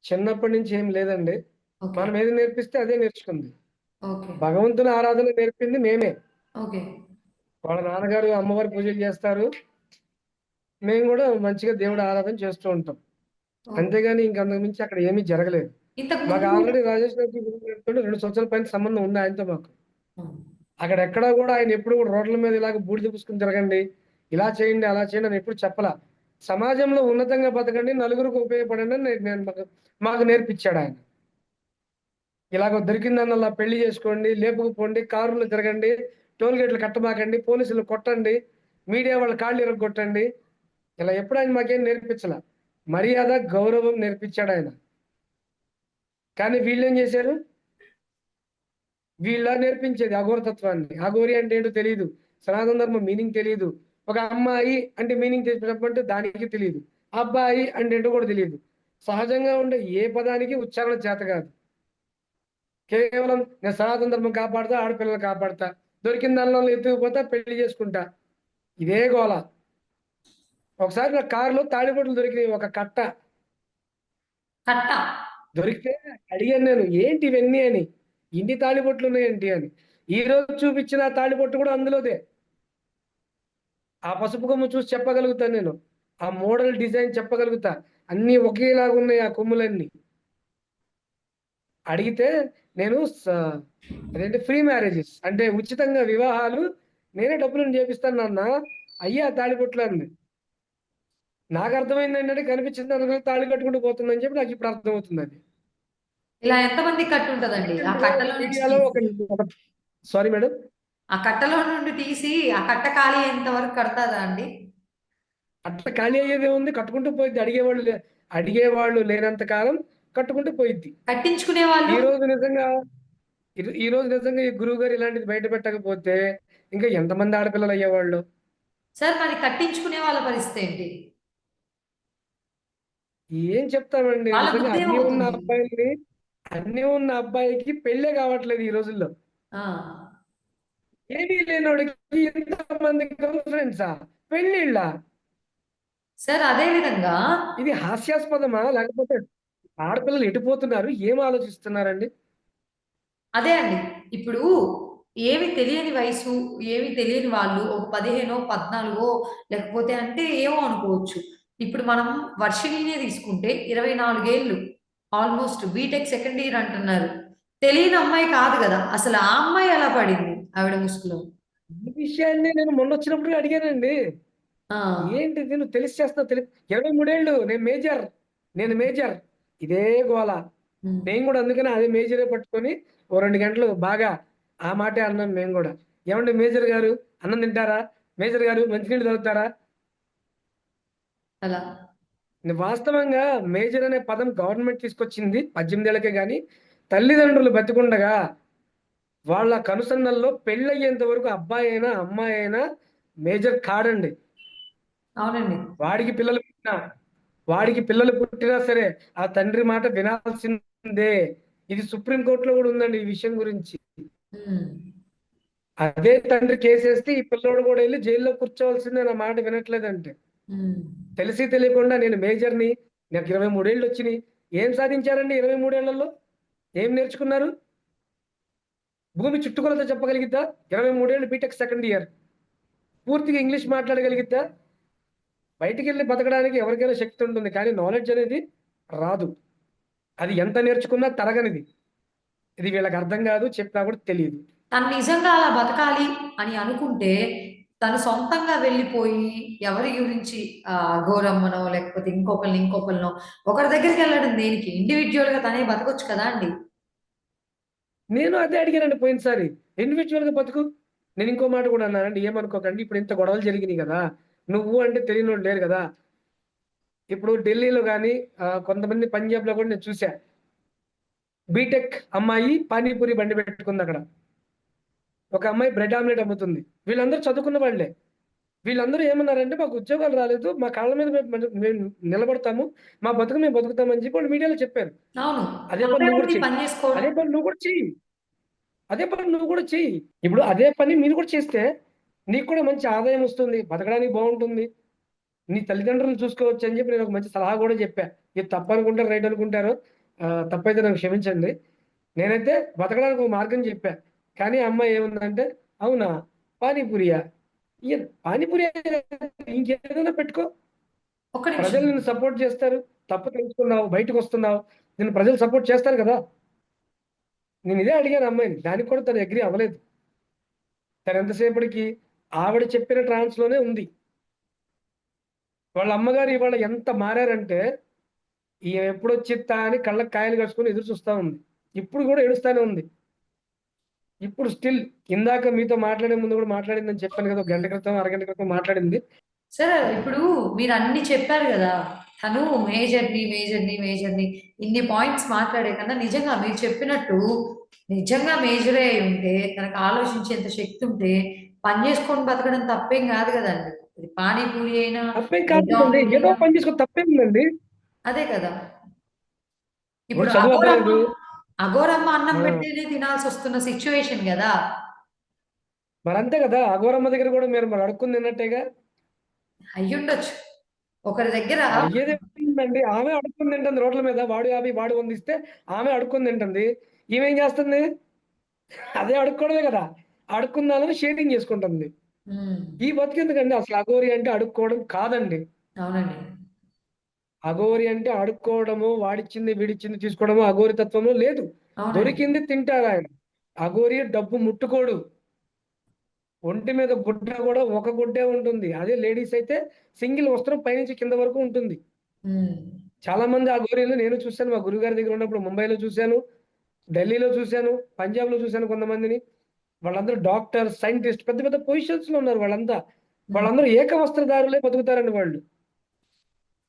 చిన్నప్పటి నుంచి ఏం లేదండి. ఓకే. మనం ఏది నేర్పిస్తే అదే నేర్చుకుంది. ఓకే. భగవంతుని ఆరాధన నేర్పింది మేమే. ఓకే. వాళ్ళ నాన్నగారు అమ్మవారి పూజలు చేస్తారు. మేము గూడా మంచిగా దేవుడి ఆరాధన చేస్తూ ఉంటాం. ఓకే. అంతేగాని ఇంక అంతకు మించి అక్కడ ఏమీ జరగలేదు. ఇంతకు మాకు ముందు ఆల్రెడీ రాజేష్ గారితో 2 సంవత్సరాల పైన సంబంధం ఉంది ఆయనతో మాకు. హ్మ్. అక్కడెక్కడా గూడా ఆయన ఎప్పుడు గూడా రోడ్ల మీద ఇలాగ బూడిద పూసుకొని తిరగండి. ఇలా చేయండి, అలా చేయండి అని ఎప్పుడు చెప్పలా. సమాజంలో ఉన్నతంగా బతకండి, నలుగురికి ఉపయోగపడండి అని నేను మాకు నేర్పించాడు ఆయన. ఇలాగ దొరికిందన్నలా పెళ్లి చేసుకోండి, లేపుకుపోండి, కారులో తిరగండి, టోల్ గేట్లు కట్టమాకండి, పోలీసులు కొట్టండి, మీడియా వాళ్ళ కాళ్ళు ఇరగొట్టండి. ఇలా ఎప్పుడు ఆయన మాకేం నేర్పించాల. మర్యాద, గౌరవం నేర్పించాడు ఆయన. కానీ వీళ్ళేం చేశారు? వీళ్ళ నేర్పించేది అఘోరతత్వాన్ని. అఘోరి అంటే ఏంటో తెలియదు, సనాతన ధర్మం మీనింగ్ తెలియదు, ఒక అమ్మాయి అంటే మీనింగ్ చెప్పమంటే దానికి తెలియదు, అబ్బాయి అంటే ఏంటో కూడా తెలియదు. సహజంగా ఉండే ఏ పదానికి ఉచ్చారణ చేత కాదు. కేవలం నేను సనాతన ధర్మం కాపాడుతా, ఆడపిల్లలు కాపాడుతా, దొరికిన దానిలో ఎత్తుకుపోతా, పెళ్లి చేసుకుంటా, ఇదే గోల. ఒకసారి నా కారులో తాళిబొట్లు దొరికినాయి, ఒక కట్ట కట్ట. దొరికితే అడిగాను నేను, ఏంటి ఇవన్నీ అని. ఇన్ని తాళిబొట్లు ఉన్నాయేంటి అని. ఈ రోజు చూపించిన ఆ తాళిబొట్టు కూడా అందులోదే. ఆ పసుపు కొమ్ము చూసి చెప్పగలుగుతాను నేను, ఆ మోడల్ డిజైన్ చెప్పగలుగుతా. అన్ని ఒకేలాగా ఉన్నాయి ఆ కొమ్ములన్నీ. అడిగితే నేను అదేంటి ఫ్రీ మ్యారేజెస్ అంటే ఉచితంగా వివాహాలు నేనే డబ్బులను చేపిస్తాను నాన్న, అయ్యా తాళిబొట్లు అంది. నాకు అర్థమైంది ఏంటంటే కనిపించింది అందులో తాళి కట్టుకుంటూ పోతుందని చెప్పి నాకు ఇప్పుడు అర్థమవుతుంది అది. ఇలా ఎంతమంది కట్టు ఉంటదండి ఆ ఏంటంటే కట్టలో నుంచి మీడియాలో తీసి? సారీ మేడం, ఆ కట్టలో నుండి తీసి ఆ కట్ట ఖాళీ అయ్యేంత వరకు కడతాదా అండి? అట్లా ఖాళీ అయ్యేదే ఉంది, కట్టుకుంటూ పోయిద్ది. అడిగేవాళ్ళు లేనంత కాలం కట్టుకుంటూ పోయిద్ది. కట్టించుకునే ఈ వాళ్ళు? రోజు నిజంగా ఈ రోజు నిజంగా ఈ గురువు గారు ఇలాంటిది బయట పెట్టకపోతే ఇంకా ఎంతమంది ఆడపిల్లలు అయ్యేవాళ్ళు. సార్ మరి కట్టించుకునే వాళ్ళ పరిస్థితి ఏంటి? ఏం చెప్తామండి, వాళ్ళ నిజంగా బుద్ధి ఏమవుతుంది? అన్ని ఉన్న అబ్బాయికి పెళ్ళే కావట్లేదు ఈ రోజుల్లో. ఆ, ఏమీ లేనోడికి ఇంతమంది గర్ల్ ఫ్రెండ్సా, పెళ్ళిళ్ళ. సార్ అదే విధంగా ఇది హాస్యాస్పదమా, లేకపోతే ఆడపిల్లలు ఎటుపోతున్నారు, ఏం ఆలోచిస్తున్నారండి? అదే అండి. ఇప్పుడు ఏమి తెలియని వయసు, ఏమి తెలియని వాళ్ళు ఒక 15 14 లేకపోతే అంటే ఏమో అనుకోవచ్చు. ఇప్పుడు మనం వర్షిణినే తీసుకుంటే 24 ఏళ్ళు ఆల్మోస్ట్ బీటెక్ సెకండ్ ఇయర్ అంటున్నారు. తెలియని అమ్మాయి కాదు గదా! అసలు ఆ అమ్మాయి ఎలా పడింది ఆవిడ ముసుగులో? ఈ విషయాన్ని నేను మొన్న వచ్చినప్పుడు అడిగానండి. ఆ! ఏంటిది నువ్వు తెలిసి చేస్తున్నావు, 23 ఏళ్ళు, నేను మేజర్ ఇదే గోల. హ్మ్. నేను కూడా అందుకని అదే మేజరే పట్టుకొని ఓ 2 గంటలు బాగా ఆ మాటే అన్నాను మేము కూడా. ఏమండి మేజర్ గారు, అన్నం తింటారా? మేజర్ గారు మంచినీళ్ళు తాగుతారా? అలా. వాస్తవంగా మేజర్ అనే పదం గవర్నమెంట్ తీసుకొచ్చింది 18 ఏళ్ళకే గాని, తల్లిదండ్రులు బతికుండగా వాళ్ళ కనుసన్నల్లో పెళ్ళయ్యేంత వరకు అబ్బాయి అయినా అమ్మాయి అయినా మేజర్ కాడండి. అవునండి. వాడికి పిల్లలు పుట్టినా వాడికి పిల్లలు పుట్టినా సరే ఆ తండ్రి మాట వినాల్సిందే. ఇది సుప్రీం కోర్టులో కూడా ఉందండి ఈ విషయం గురించి. హ్మ్. అదే తండ్రి కేసేస్తే ఈ పిల్లోడు కూడా వెళ్ళి జైల్లో కూర్చోవాల్సిందే నా మాట వినట్లేదంటే. హ్మ్. తెలిసి తెలియకుండా నేను మేజర్ని, నాకు 23 ఏళ్ళు వచ్చినాయి. ఏం సాధించారండి 23 ఏళ్లలో? ఏం నేర్చుకున్నారు? భూమి చుట్టుకొలత చెప్పగలిగిద్దా? 23 ఏళ్ళు బీటెక్ సెకండ్ ఇయర్ పూర్తిగా ఇంగ్లీష్ మాట్లాడగలిగిద్దా? బయటికెళ్ళి బతకడానికి ఎవరికైనా శక్తి ఉంటుంది, కానీ నాలెడ్జ్ అనేది రాదు. అది ఎంత నేర్చుకున్నా తరగనిది. ఇది వీళ్ళకి అర్థం కాదు, చెప్పినా కూడా తెలియదు. తను నిజంగా అలా బతకాలి అని అనుకుంటే, తను సొంతంగా వెళ్ళిపోయి ఎవరి గురించి అఘోరమ్మనో, లేకపోతే ఇంకొకళ్ళనో ఒకరి దగ్గరికెళ్ళడం దేనికి? ఇండివిడ్యుయల్‌గా తనే బతకొచ్చు కదా అండి! నేను అదే అడిగానండి పోయినసారి. ఇండివిడ్యువల్‌గా బతుకు. నేను ఇంకో మాట కూడా అన్నానండి, ఏమనుకోకండి. ఇప్పుడు ఇంత గొడవలు జరిగినాయి కదా! నువ్వు అంటే తెలియనోళ్ళు లేరు కదా! ఇప్పుడు ఢిల్లీలో గాని కొంతమంది పంజాబ్‌లో కూడా నేను చూసా. బీటెక్ అమ్మాయి పానీపూరి బండి పెట్టుకుందక్కడ. ఒక అమ్మాయి బ్రెడ్ ఆమ్లెట్ అమ్ముతుంది. వీళ్ళందరూ చదువుకున్న వాళ్ళే. వీళ్ళందరూ ఏమన్నారంటే, మాకు ఉద్యోగాలు రాలేదు, మా కాళ్ళ మీద మేము నిలబడతాము, మా బతుకు మేము బతుకుతామని చెప్పి వాళ్ళు మీడియాలో చెప్పారు. అవును. అదే పని తప్పే నువ్వు కూడా ఉంది చెయ్యి. పని జేసుకోవడం. అదే పని నువ్వు కూడా చెయ్యి. అదే పని నువ్వు కూడా చెయ్యి. ఇప్పుడు అదే పని మీరు కూడా చేస్తే నీకు కూడా మంచి ఆదాయం వస్తుంది, బతకడానికి బాగుంటుంది, నీ తల్లిదండ్రులను చూసుకోవచ్చు అని చెప్పి నేను ఒక మంచి సలహా కూడా చెప్పా. ఇది తప్పు అనుకుంటారు, రైట్ అనుకుంటారు, తప్పైతే నన్ను క్షమించండి. నేనైతే బతకడానికి ఒక మార్గం చెప్పా. కానీ ఆ అమ్మాయి ఏముందంటే, అవునా పానీపూరియా? ఇక పానీపూరి ఇంకేదైనా పెట్టుకో, ఒక్క నిమిషం. ప్రజలు నిన్ను సపోర్ట్ చేస్తారు. తప్పు తెలుసుకున్నావు, బయటకు వస్తున్నావు, నిన్ను ప్రజలు సపోర్ట్ చేస్తారు కదా. నేను ఇదే అడిగాను అమ్మాయిని, దానికి కూడా తను అగ్రీ అవ్వలేదు. తను ఎంతసేపటికి ఆవిడ చెప్పిన ట్రాన్స్ లోనే ఉంది. వాళ్ళ అమ్మగారు ఇవాళ ఎంత మారారంటే ఈమె ఎప్పుడు వచ్చిద్దా అని కళ్ళకి కాయలు కట్టుకొని ఎదురు చూస్తా ఉంది. ఇప్పుడు కూడా ఏడుస్తానే ఉంది. ఇప్పుడు స్టిల్ ఇందాక మీతో మాట్లాడే ముందు కూడా మాట్లాడిందని చెప్పాను కదా, ఒక గంట క్రితం అరగంట క్రితం మాట్లాడింది. సార్ ఇప్పుడు మీరు అన్ని చెప్పారు కదా, తను మేజర్ని ఇన్ని పాయింట్స్ మాట్లాడే కన్నా నిజంగా మీరు చెప్పినట్టు నిజంగా మేజరే అయి ఉంటే తనకు ఆలోచించేంత శక్తి ఉంటే పని చేసుకొని బతకడం తప్పేం కాదు కదండి. అది పానీపూరి అయినా తప్పేం బ్రెడ్ కాదండి, ఆమ్లెట్ ఏదో అయినా పని చేసుకొని తప్పేందండి. అదే కదా. ఇప్పుడు ఇప్పుడు చదువు అఘోరమ్మ అవ్వలేదు. అఘోరమ్మ అన్నం ఆ, పెడితేనే తినాల్సి వస్తున్న సిచ్యువేషన్ కదా. మరి అంతే కదా, అఘోరమ్మ దగ్గర కూడా మీరు మరి అడుక్కుంది తిన్నట్టేగా. అయ్యుండొచ్చు ఒకరి దగ్గర. అడిగేదేంటండి, ఆమె అడుక్కుంది తింటుంది రోడ్ల మీద. వాడు 50 వాడు 100 ఇస్తే ఆమె అడుక్కుంది తింటుంది. ఈమె ఏం చేస్తుంది? అదే అడుక్కోవడమే కదా, అడుక్కుందాలని షేరింగ్ చేసుకుంటుంది. ఉమ్, ఈ బతికెందుకండి? అసలు అఘోరి అంటే అడుక్కోవడం కాదండి. అవునండి. అఘోరి అంటే అడుక్కోవడము, వాడిచ్చింది వీడిచ్చింది తీసుకోవడము అఘోరి తత్వంలో లేదు. అవునండి. దొరికింది తింటారు ఆయన. అఘోరి డబ్బు ముట్టుకోడు. ఒంటి మీద గుడ్డ కూడా ఒక గుడ్డే ఉంటుంది. అదే లేడీస్ అయితే సింగిల్ వస్త్రం పైనుంచి కింద వరకు ఉంటుంది. ఉమ్, చాలా మంది అఘోరీలు నేను చూశాను. మా గురుగారి దగ్గర ఉన్నప్పుడు ముంబైలో చూశాను, ఢిల్లీలో చూశాను, పంజాబ్లో చూశాను కొంతమందిని. వాళ్ళందరూ డాక్టర్, సైంటిస్ట్, పెద్ద పెద్ద పొజిషన్స్ లో ఉన్నారు వాళ్ళంతా. ఉమ్. వాళ్ళందరూ ఏకవస్త్రధారులే బతుకుతారండి వాళ్ళు.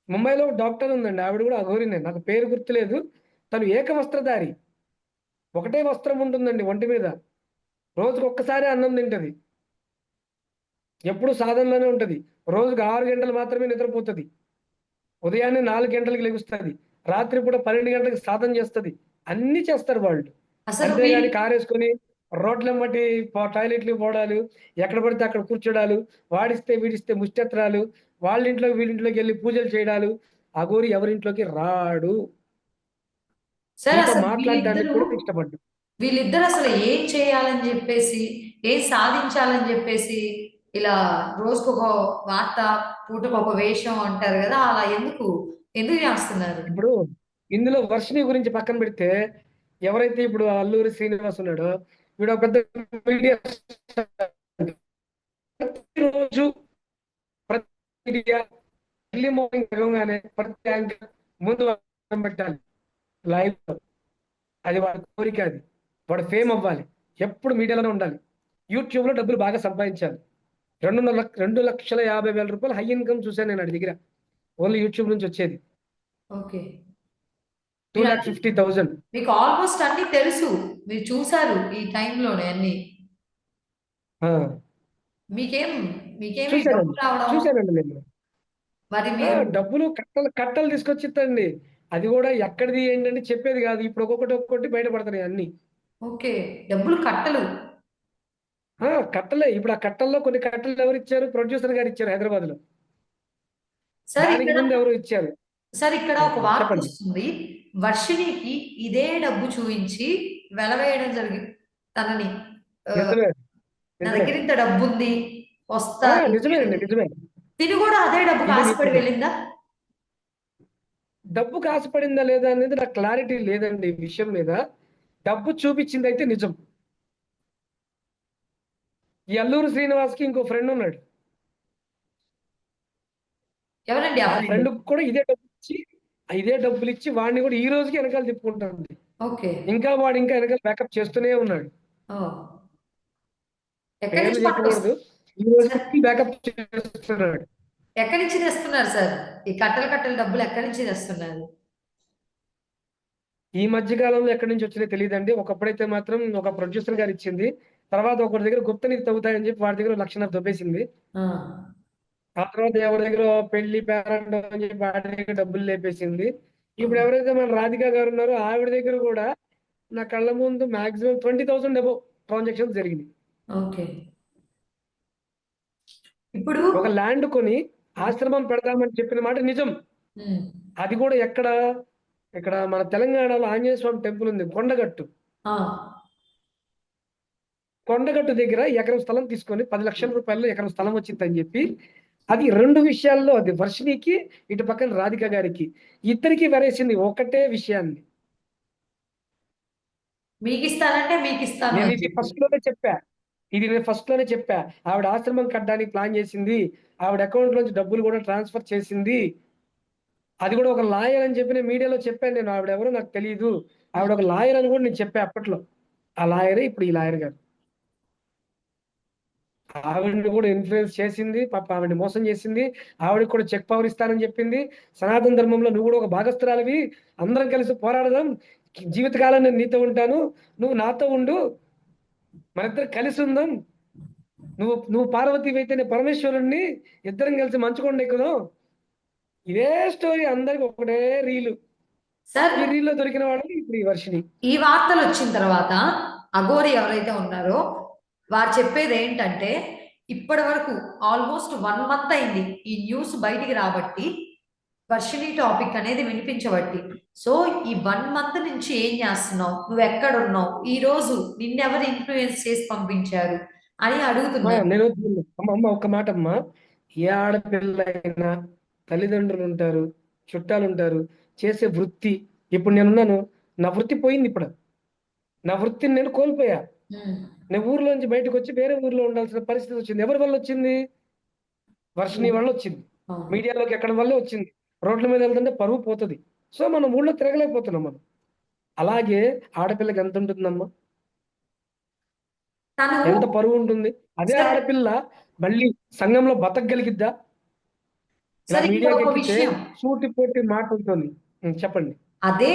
ముంబైలో ఒక డాక్టర్ ఉందండి, ఆవిడ కూడా అఘోరినే, నాకు పేరు గుర్తులేదు. తను ఏకవస్త్రధారి. ఒకటే వస్త్రం ఉంటుందండి ఒంటి మీద. రోజుకు ఒక్కసారి అన్నం తింటది. ఎప్పుడు సాధనలోనే ఉంటది. రోజుకు 6 గంటలు మాత్రమే నిద్రపోతది. ఉదయాన్నే 4 గంటలకు లెగుస్తది. రాత్రిపూట 12 గంటలకు సాధన చేస్తది. అన్ని చేస్తారు వాళ్ళు. అసలు అంతేగాని కారేసుకొని రోడ్లెమ్మటి టాయిలెట్‌లకి పోవడాలు, ఎక్కడ పడితే అక్కడ కూర్చోడాలు, వాడిస్తే వీడిస్తే ముష్టెత్తడాలు, వాళ్ళింట్లో వీళ్ళింట్లోకెళ్ళి పూజలు చేయడాలు. అఘోరి ఎవరింట్లోకి రాడు. సార్ మీతో అసలు మాట్లాడడానికి వీళ్ళిద్దరూ కూడా ఇష్టపడ్డు. వీళ్ళిద్దరు అసలు ఏం చేయాలని చెప్పేసి, ఏం సాధించాలని చెప్పేసి ఇలా రోజుకొక వార్త, పూటకొక వేషం అంటారు కదా, అలా ఎందుకు ఎందుకు చేస్తున్నారు? ఇప్పుడు ఇందులో వర్షిని గురించి పక్కన పెడితే, ఎవరైతే ఇప్పుడు అల్లూరి శ్రీనివాస్ ఉన్నాడో, వీడు ఒక పెద్ద మీడియా ప్రతిరోజు ప్రతి మీడియా ఎర్లీ మార్నింగ్ లేవగానే ప్రతి యాంకర్ ముందు అన్నం పెట్టాలి లైవ్ లో. అది వాడి కోరిక. అది వాడు ఫేమ్ అవ్వాలి, ఎప్పుడు మీడియాలోనే ఉండాలి, యూట్యూబ్ లో డబ్బులు బాగా సంపాదించాలి. 2,50,000 హై ఇన్కమ్ చూశాను నేను వాడి దగ్గర, ఓన్లీ యూట్యూబ్ నుంచి వచ్చేది. ఓకే. టూ మీరు ల్యాక్ అన్ని ఫిఫ్టీ థౌజండ్ మీకు ఆల్మోస్ట్ అన్నీ తెలుసు. మీరు చూసారు ఈ టైంలోనే అన్నీ. మీకేం మీకేమి డబ్బు చూశానండి, రావడం చూశానండి నేను. మరి మీరు డబ్బులు కట్టలు కట్టలు తీసుకొచ్చిద్దండి. అది కూడా ఎక్కడిది ఏంటంటే చెప్పేది కాదు. ఇప్పుడు ఒక్కొక్కటి ఒక్కొక్కటి బయటపడుతున్నాయి అన్ని. ఓకే. డబ్బులు కట్టలు. కట్టలే. ఇప్పుడు ఆ కట్టల్లో కొన్ని కట్టలు ఎవరు ఇచ్చారు? ప్రొడ్యూసర్ గారు ఇచ్చారు హైదరాబాద్ లో. సార్ దానికి ఇక్కడ ముందు ఎవరు ఇచ్చారు? సార్ ఇక్కడ ఒక చెప్పండి. వార్తొస్తుంది. వర్షినికి ఇదే డబ్బు చూయించి వెలవేయడం తనని. ఆహ్, నిజమే, నా నిజమే. దగ్గర ఇంత డబ్బుంది. వస్తా నిజమేనండి, నిజమే. తిను కూడా అదే డబ్బుకి ఇది ఆశపడి నిజమే. వెళ్ళిందా? డబ్బుకి ఆశపడిందా లేదా అనేది నాకు క్లారిటీ లేదండి ఈ విషయం మీద. డబ్బు చూపించింది అయితే నిజం. ఈ అల్లూరు శ్రీనివాస్ కి ఇంకో ఫ్రెండ్ ఉన్నాడు. ఎవరండి ఆ ఆ ఫ్రెండ్? ఫ్రెండ్ కూడా ఇదే డబ్బులు ఇచ్చి వాడిని కూడా ఈ రోజుకి వెనకాల తిప్పుకుంటుంది. ఓకే. ఇంకా వాడు ఇంకా వెనకాల బ్యాకప్ చేస్తూనే ఉన్నాడు. ఓహ్! ఎక్కడి పేర్లు నుంచి చెప్పకూడదు. పట్టుకొస్తారు ఈ రోజుకి సార్? బ్యాకప్ చేస్తున్నాడు. ఎక్కడి నుంచి తెస్తున్నారు సార్? ఈ కట్టలు కట్టలు డబ్బులు ఎక్కడి నుంచి తెస్తున్నారు? ఈ మధ్య కాలంలో ఎక్కడి నుంచి వచ్చినాయో తెలియదండి. ఒకప్పుడైతే మాత్రం ఒక ప్రొడ్యూసర్ గారు ఇచ్చింది. తర్వాత ఒకరి దగ్గర గుప్త నిధి తవ్వుతాయని చెప్పి వాడి దగ్గర 1,00,000 దొబ్బేసింది. ఆ! ఆ తర్వాత ఎవరి దగ్గర పెళ్లి పేరంటం అని చెప్పి వాడి దగ్గర డబ్బులు లేపేసింది. ఇప్పుడు ఓకే. ఎవరైతే మన రాధిక గారు ఉన్నారో ఆవిడ దగ్గర కూడా నా కళ్ళ ముందు మాక్సిమం 20,000 అబౌవ్ ట్రాన్సాక్షన్స్ జరిగింది. ఓకే. ఇప్పుడు ఒక ల్యాండ్ కొని ఆశ్రమం పెడదామని చెప్పిన మాట నిజం. హ్మ్. అది కూడా ఎక్కడ? ఇక్కడ మన తెలంగాణలో ఆంజనేయ స్వామి టెంపుల్ ఉంది, కొండగట్టు. ఆ! కొండగట్టు దగ్గర ఎకరం స్థలం తీసుకొని 10,00,000 రూపాయల్లో ఎకరం స్థలం వచ్చిందని చెప్పి, అది 2 విషయాల్లో, అది వర్షినికి, ఇటు పక్కన రాధిక గారికి, ఇద్దరికి వెరేసింది ఒకటే విషయాన్ని. మీకిస్తానంటే మీకిస్తాను నేను అని ఇది చెప్పి. ఫస్ట్ లోనే చెప్పా. ఆవిడ ఆశ్రమం కట్టడానికి ప్లాన్ చేసింది. ఆవిడ అకౌంట్ నుంచి డబ్బులు కూడా ట్రాన్స్ఫర్ చేసింది. అది కూడా ఒక లాయర్ అని చెప్పి నేను మీడియాలో చెప్పాను. నేను ఆవిడ ఎవరో నాకు తెలియదు, ఆవిడ ఒక లాయర్ అని కూడా నేను చెప్పా అప్పట్లో. ఆ లాయరే ఇప్పుడు ఈ లాయర్ గారు. ఆవిడని కూడా ఇన్ఫ్లుయెన్స్ చేసింది, పాప ఆవిడని మోసం చేసింది. ఆవిడకి కూడా చెక్ పవర్ ఇస్తానని చెప్పింది. సనాతన ధర్మంలో నువ్వు కూడా ఒక భాగస్థురాలివి, అందరం కలిసి పోరాడదాం, జీవితకాలం నేను నీతో ఉంటాను, నువ్వు నాతో ఉండు, మనిద్దరం కలిసి ఉందాం, నువ్వు నువ్వు పార్వతి అయితే నేను పరమేశ్వరుణ్ణి, ఇద్దరం కలిసి మంచుకొండ ఎక్కుదాం. ఇదే స్టోరీ అందరికి ఒకటే రీలు. సార్ ఈ రీల్లో దొరికిన వాళ్ళని ఇప్పుడు ఈ వర్షిని. ఈ వార్తలు వచ్చిన తర్వాత అఘోరి ఎవరైతే ఉన్నారో వారు చెప్పేది ఏంటంటే, ఇప్పటి వరకు ఆల్మోస్ట్ 1 మంత్ అయింది ఈ న్యూస్ బయటికి రాబట్టి, వర్షిని టాపిక్ అనేది వినిపించబట్టి. సో ఈ 1 మంత్ నుంచి ఏం చేస్తున్నావు, నువ్వు ఎక్కడున్నావు, ఈ రోజు నిన్నెవరు ఇన్ఫ్లుయెన్స్ చేసి పంపించారు అని అడుగుతున్నాను. నేను అమ్మ ఒక మాట అమ్మా, ఏ ఆడపిల్ల అయినా తల్లిదండ్రులు ఉంటారు, చుట్టాలు ఉంటారు, చేసే వృత్తి. ఇప్పుడు నేనున్నాను, నా వృత్తి పోయింది. ఇప్పుడు నా వృత్తిని నేను కోల్పోయా. ఉమ్, నేను ఊర్లోంచి బయటకు వచ్చి వేరే ఊర్లో ఉండాల్సిన పరిస్థితి వచ్చింది. ఎవరి వల్ల వచ్చింది? వర్షిని వల్ల వచ్చింది. అవును. మీడియాలోకి ఎక్కడం వల్లే వచ్చింది. రోడ్ల మీద వెళ్తుంటే పరువు పోతుంది. సో మనం ఊళ్ళో తిరగలేకపోతున్నాం మనం. అలాగే ఆడపిల్లకి ఎంత ఉంటుందమ్మా, తను ఎంత పరువు ఉంటుంది? అదే సరే ఆడపిల్ల మళ్ళీ సంఘంలో బతకగలిగిద్దా? ఇలా సరే, ఇక్కడ మీడియాకి ఒక ఎక్కితే విషయం. సూటి పోటీ మాట ఉంటుంది. చెప్పండి. అదే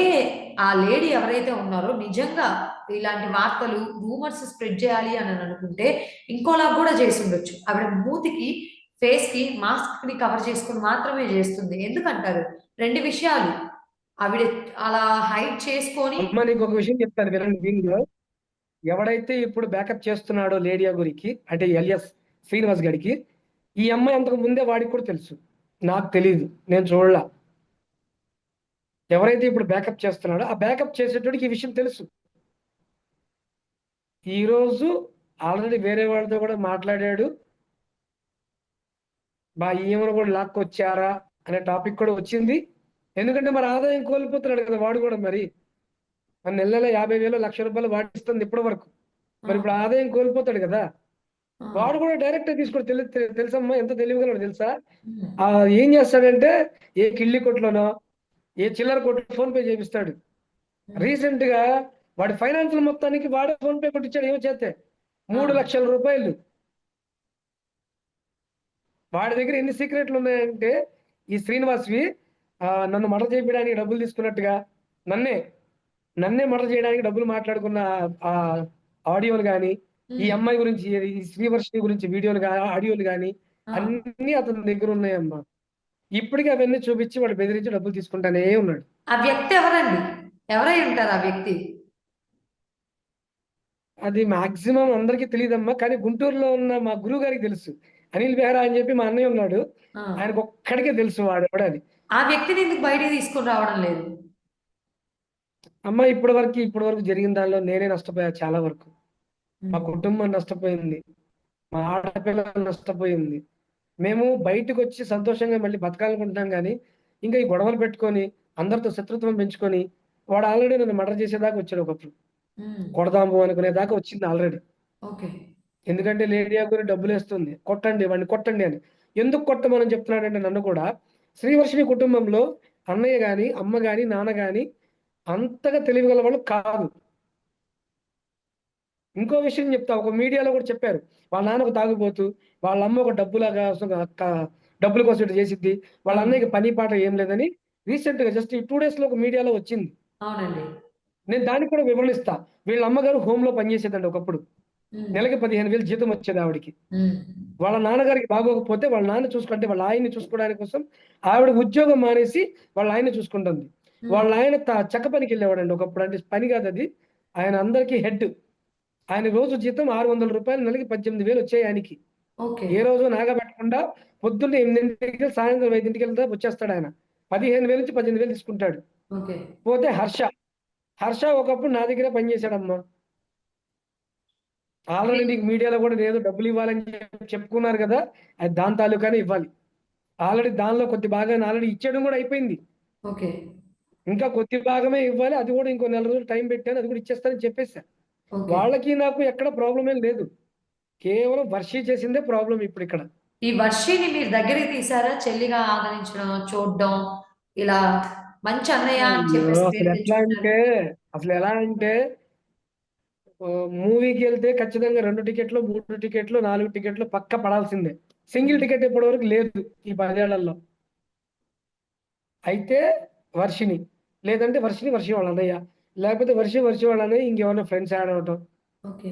ఆ లేడీ ఎవరైతే ఉన్నారో నిజంగా ఇలాంటి వార్తలు రూమర్స్ స్ప్రెడ్ చేయాలి అని అనుకుంటే ఇంకోలా కూడా చేసి ఉండొచ్చు. ఆవిడ మూతికి ఫేస్ కి మాస్క్ ని కవర్ చేసుకుని మాత్రమే చేస్తుంది. ఎందుకంటారు? 2 విషయాలు. ఆవిడ అలా హైడ్ చేసుకొని అమ్మ నీకు ఒక విషయం చెప్తాను వినండి. దీనిలో ఎవడైతే ఇప్పుడు బ్యాకప్ చేస్తున్నాడో లేడియా గురికి, అంటే ఎలియస్ శ్రీనివాస్ గడికి, ఈ అమ్మాయి అంతకు ముందే వాడికి కూడా తెలుసు. నాకు తెలియదు, నేను చూడలా. ఎవరైతే ఇప్పుడు బ్యాకప్ చేస్తున్నాడో ఆ బ్యాకప్ చేసేటోడికి ఈ విషయం తెలుసు. ఈ రోజు ఆల్రెడీ వేరే వాళ్ళతో కూడా మాట్లాడాడు. ఈమెను కూడా లాక్కొచ్చారా అనే టాపిక్ కూడా వచ్చింది. ఎందుకంటే మరి ఆదాయం కోల్పోతున్నాడు కదా వాడు కూడా. మరి మన నెలలో 50,000 1,00,000 వాడిస్తుంది ఇప్పటి వరకు. మరి ఇప్పుడు ఆదాయం కోల్పోతాడు కదా. వాడు కూడా డైరెక్ట్ తీసుకొని తెలుసమ్మా, ఎంత తెలివిగలడు తెలుసా? ఏం చేస్తాడంటే ఏ కిళ్ళి కొట్లోనో ఏ చిల్లర కొట్టు ఫోన్ పే చేపిస్తాడు. రీసెంట్ గా వాడి ఫైనాన్షియల్ మొత్తానికి వాడే ఫోన్ పే కొట్టించాడు. ఏమో చేస్తే 3,00,000 రూపాయలు. వాడి దగ్గర ఎన్ని సీక్రెట్లు ఉన్నాయంటే ఈ శ్రీనివాస్వి నన్ను మర్డర్ చేయడానికి డబ్బులు తీసుకున్నట్టుగా, నన్నే నన్నే మర్డర్ చేయడానికి డబ్బులు మాట్లాడుకున్న ఆ ఆడియోలు కానీ, ఈ అమ్మాయి గురించి, ఈ శ్రీవర్షిని గురించి వీడియోలు కానీ, ఆడియోలు కానీ అన్ని అతని దగ్గర ఉన్నాయమ్మా. ఇప్పటికీ అవన్నీ చూపించి వాడు బెదిరించి డబ్బులు తీసుకుంటానే ఉన్నాడు. ఆ వ్యక్తి ఎవరండి? ఎవరై ఉంటారు ఆ వ్యక్తి? అది మాక్సిమం అందరికీ తెలియదమ్మా, కానీ గుంటూరులో ఉన్న మా గురువు గారికి తెలుసు. అనిల్ బెహ్రా అని చెప్పి మా అన్నయ్య ఉన్నాడు, ఆయనకు ఒక్కడికే తెలుసు వాడు ఎవడని. ఆ వ్యక్తిని ఎందుకు బయటికి తీసుకొని రావడం లేదు? అమ్మ ఇప్పటి వరకు జరిగిన దానిలో నేనే నష్టపోయా చాలా వరకు. మా కుటుంబం నష్టపోయింది, మా ఆడపిల్ల నష్టపోయింది. మేము బయటకు వచ్చి సంతోషంగా మళ్ళీ బతకాలనుకుంటున్నాం, కానీ ఇంకా ఈ గొడవలు పెట్టుకొని అందరితో శత్రుత్వం పెంచుకొని వాడు ఆల్రెడీ నన్ను మర్డర్ చేసేదాకా వచ్చాడు. ఒకప్పుడు కొడదాము అనుకునేదాకా వచ్చింది ఆల్రెడీ. ఎందుకంటే లేడియా గురి డబ్బులు వేస్తుంది, కొట్టండి వాడిని కొట్టండి అని. ఎందుకు కొట్టమని చెప్తున్నాడంటే నన్ను కూడా, శ్రీవర్షిని కుటుంబంలో అన్నయ్య గాని, అమ్మ గాని, నాన్న గాని అంతగా తెలివిగల వాళ్ళు కాదు. ఇంకో విషయం చెప్తా, ఒక మీడియాలో కూడా చెప్పారు, వాళ్ళ నాన్న ఒక తాగుబోతు, వాళ్ళ అమ్మ ఒక డబ్బుల కోసం ఇటు చేసిద్ది, వాళ్ళ అన్నయ్యకి పని పాట ఏం లేదని రీసెంట్ గా జస్ట్ ఈ 2 days లో ఒక మీడియాలో వచ్చింది. అవునండి. నేను దానికి కూడా వివరణిస్తా. వీళ్ళ అమ్మగారు హోమ్ లో పనిచేసేదండి ఒకప్పుడు. నెలకి 15,000 జీతం వచ్చేది ఆవిడకి. వాళ్ళ నాన్నగారికి బాగోకపోతే వాళ్ళ నాన్న చూసుకుంటే వాళ్ళ ఆయన్ని చూసుకోవడానికి కోసం ఆవిడ ఉద్యోగం మానేసి వాళ్ళ ఆయన్ని చూసుకుంటుంది. వాళ్ళ ఆయన చెక్క పనికి వెళ్ళేవాడండి ఒకప్పుడు. అంటే పని కాదు అది, ఆయన అందరికీ హెడ్. ఆయన రోజు జీతం 600 రూపాయలు, నెలకి 18,000 వచ్చాయి ఆయనకి. ఏ రోజు నాగా పెట్టకుండా పొద్దున్న 8ంటికి సాయంత్రం 5ంటికి వెళ్తే వచ్చేస్తాడు ఆయన. 15,000 నుంచి 18,000 తీసుకుంటాడు. పోతే హర్ష ఒకప్పుడు నా దగ్గరే పనిచేశాడమ్మా. ఆల్రెడీ నీకు మీడియాలో కూడా ఏదో డబ్బులు ఇవ్వాలని చెప్పుకున్నారు కదా, అది దాని తాలూకానే ఇవ్వాలి. ఆల్రెడీ దానిలో కొద్ది భాగాన్ని ఆల్రెడీ ఇచ్చేయడం కూడా అయిపోయింది. ఇంకా కొద్ది భాగమే ఇవ్వాలి, అది కూడా ఇంకో 4 రోజులు టైం పెట్టాను, అది కూడా ఇచ్చేస్తానని చెప్పేసా. వాళ్ళకి నాకు ఎక్కడ ప్రాబ్లం ఏం లేదు, కేవలం వర్షి చేసిందే ప్రాబ్లం ఇప్పుడు ఇక్కడ. ఈ వర్షిని మీరు దగ్గరికి తీసారా? చెల్లిగా ఆదరించడం, చూడడం, ఇలా మంచి అన్నయ్య అని అయ్యో చెప్పేసి అసలు పేరు ఎట్లా తెచ్చుకున్నారు. అంటే అసలు ఎలా అంటే మూవీకి వెళ్తే ఖచ్చితంగా 2 టికెట్లు 3 టికెట్లు 4 టికెట్లు పక్క పడాల్సిందే. సింగిల్ టికెట్ ఇప్పటి వరకు లేదు ఈ 10 ఏళ్లలో. అయితే వర్షిని, లేదంటే వర్షి వాళ్ళ అన్నయ్య, లేకపోతే వర్షి వాళ్ళ అన్నయ్య, ఇంకెవరైనా ఫ్రెండ్స్ యాడ్ అవటం. ఓకే.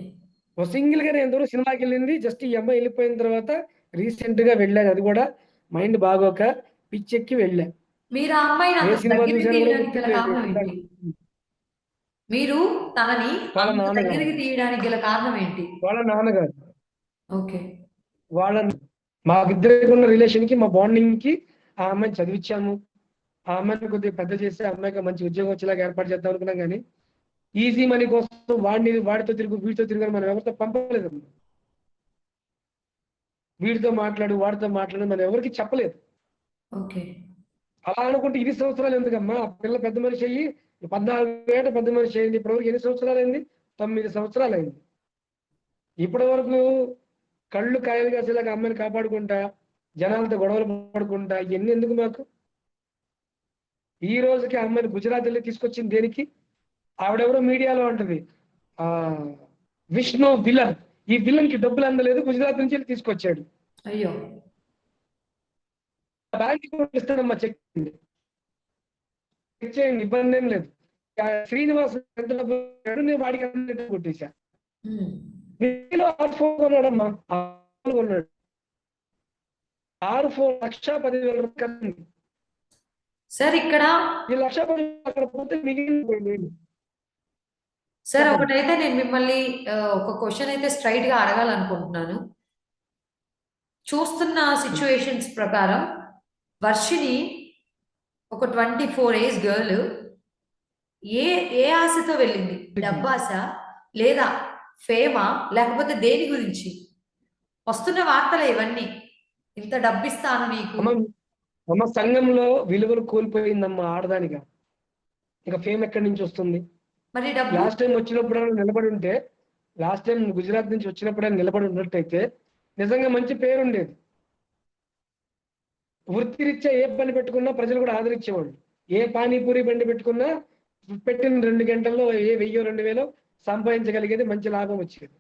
సింగిల్ గా నేను ఎంతవరకు సినిమాకి వెళ్ళింది జస్ట్ ఈ అమ్మాయి వెళ్ళిపోయిన తర్వాత రీసెంట్ గా వెళ్ళాను. అది కూడా మైండ్ బాగోక పిచ్చెక్కి వెళ్ళా. మీరు ఆ అమ్మాయిని ఏ అంత సినిమా దగ్గరికి చూసాను కూడా తీయడానికి గల గుర్తులేదు. కారణం ఏంటి? మీరు తనని వాళ్ళ అంత నాన్నగారు దగ్గరికి తీయడానికి గల కారణం ఏంటి? వాళ్ళ నాన్నగారు ఓకే. వాళ్ళ మాకిద్దరికి ఉన్న రిలేషన్ కి, మా బాండింగ్ కి ఆ అమ్మాయిని చదివించాము. ఆ అమ్మాయిని కొద్దిగా పెద్ద చేసి ఆ అమ్మాయికి మంచి ఉద్యోగం వచ్చేలాగా ఏర్పాటు చేద్దాం అనుకున్నాం. కానీ ఈజీ మనీ కోసం వాడితో తిరుగు వీడితో తిరుగు మనం ఎవరితో పంపలేదు. వీడితో మాట్లాడు వాడితో మాట్లాడు మనం ఎవరికి చెప్పలేదు. ఓకే. అలా అనుకుంటే 20 సంవత్సరాలు ఎందుకమ్మా? ఆ పిల్ల పెద్ద మనిషి అయ్యి 14 ఏట పెద్ద మనిషి అయింది. ఇప్పటివరకు ఎన్ని సంవత్సరాలు అయింది? 9 సంవత్సరాలు అయింది. ఇప్పటి వరకు కళ్ళు కాయలు కాసేలాగా అమ్మాయిని కాపాడుకుంటా, జనాలతో గొడవలు పడుకుంటా, ఇవన్నీ ఎందుకు మాకు? ఈ రోజుకి ఆ అమ్మాయిని గుజరాత్ వెళ్ళి తీసుకొచ్చింది దేనికి? ఆవిడెవరో మీడియాలో అంటది ఆ విష్ణు విలన్. ఈ విలన్ కి డబ్బులు అందలేదు, గుజరాత్ నుంచి వెళ్ళి తీసుకొచ్చాడు. అయ్యో! బ్యాంక్ ఇస్తానమ్మా, చెక్ చేయండి, ఇబ్బంది ఏం లేదు. శ్రీనివాస్ ఎంత డబ్బు ఇచ్చాడు, నేను వాడికి అంత డబ్బు కొట్టేశా. హ్మ్. R4 కొన్నాడమ్మా, R4 కొన్నాడు. R4 1,10,000 సార్ ఇక్కడ ఈ 1,10,000 అక్కడ పోతే మిగిలిపోయింది. సార్ చెప్పండి. ఒకటైతే నేను మిమ్మల్ని ఒక క్వెషన్ అయితే స్ట్రెయిట్‌గా అడగాలనుకుంటున్నాను. చూస్తున్న సిట్యుయేషన్స్ ప్రకారం వర్షిని ఒక 24 ఏజ్ గర్ల్ ఏ ఏ ఆశతో వెళ్ళింది? డబ్బాస? లేదా ఫేమా? లేకపోతే దేని గురించి? వస్తున్న వార్తలే ఇవన్నీ. ఇంత డబ్బిస్తాను నీకు. అమ్మ సంఘంలో విలువలు కోల్పోయిందమ్మా ఆడదానిగా. ఇక ఫేమ్ ఎక్కడి నుంచి వస్తుంది? మరి డబ్బు? లాస్ట్ టైం వచ్చినప్పుడైనా నిలబడి ఉంటే, లాస్ట్ టైం గుజరాత్ నుంచి వచ్చినప్పుడైనా నిలబడి ఉన్నట్టయితే నిజంగా మంచి పేరు ఉండేది. వృత్తిరీత్యా ఏ పని పెట్టుకున్నా ప్రజలు కూడా ఆదరించేవాళ్ళు. ఏ పానీపూరి బండి పెట్టుకున్నా పెట్టిన 2 గంటల్లో 1000 2000 సంపాదించగలిగేది, మంచి లాభం వచ్చేది,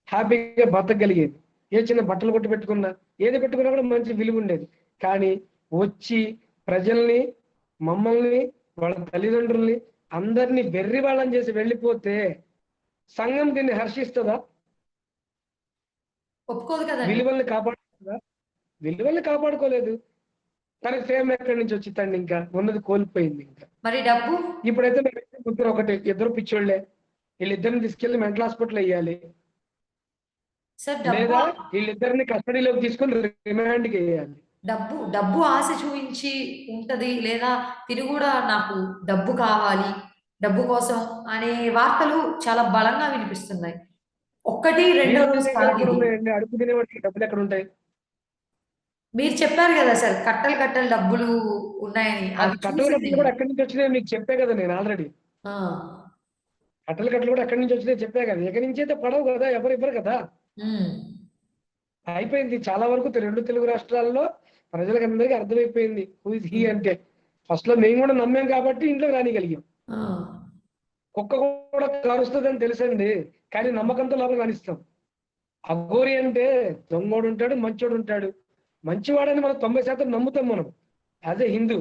హ్యాపీగా బతకగలిగేది. ఏ చిన్న బట్టలు కొట్టు పెట్టుకున్నా, ఏది పెట్టుకున్నా కూడా మంచి విలువ ఉండేది. కానీ వచ్చి ప్రజల్ని, మమ్మల్ని, వాళ్ళ తల్లిదండ్రుల్ని అందరినీ వెర్రి వాళ్ళని చేసి వెళ్ళిపోతే సంఘం దీన్ని హర్షిస్తుందా? ఒప్పుకోదు కదండీ! విలువల్ని కాపాడుతుందా? విలువల్ని కాపాడుకోలేదు. తనకి ఫేమ్ ఎక్కడి నుంచి వచ్చిందండి? ఇంకా ఉన్నది కోల్పోయింది. ఇంకా మరి డబ్బు? ఇప్పుడైతే ముగ్గురు ఒకటే, ఇద్దరు పిచ్చోళ్లే. వీళ్ళిద్దరిని తీసుకెళ్లి మెంటల్ హాస్పిటల్ వేయాలి, సార్ డబ్బు లేదా వీళ్ళిద్దరిని కస్టడీలోకి తీసుకొని రిమాండ్కి వేయాలి. డబ్బు ఆశ చూయించి ఉంటది. లేదా తిను గూడా నాకు డబ్బు కావాలి, డబ్బు కోసం అనే వార్తలు చాలా బలంగా వినిపిస్తున్నాయి. ఒక్కటి రెండో వీళ్ళ రోజు దగ్గర కూడా కాదిది. ఉన్నాయండి, అడుగు తినేవాడికి డబ్బులు ఎక్కడ ఉంటాయి? మీరు చెప్పారు గదా సార్! కట్టలు కట్టలు డబ్బులు ఉన్నాయని. అది అవి కట్టలు చూసింది కట్టలు కూడా ఎక్కడి నుంచి వచ్చినాయో మీకు చెప్పే కదా నేను ఆల్రెడీ. ఆ! కట్టలు కట్టలు కూడా ఎక్కడి నుంచి వచ్చినాయో చెప్పే కదా. ఎక్కడి నుంచి అయితే పడవు కదా, ఎవరు ఇవ్వరు కదా. హ్మ్. అయిపోయింది చాలా వరకు. 2 తెలుగు రాష్ట్రాల్లో ప్రజలకు అందరికీ అర్థమైపోయింది హూ ఇస్ హీ అంటే. ఫస్ట్ లో మేము కూడా నమ్మాం కాబట్టి ఇంట్లో రానిగలిగాం. ఆ! కుక్క కూడా కరుస్తుందని తెలుసండి, కానీ నమ్మకంతో లోపల రానిస్తాం. అఘోరి అంటే దొంగోడు ఉంటాడు, మంచోడు ఉంటాడు. మంచివాడని మనం 90% నమ్ముతాం మనం యాజ్ ఏ హిందూ.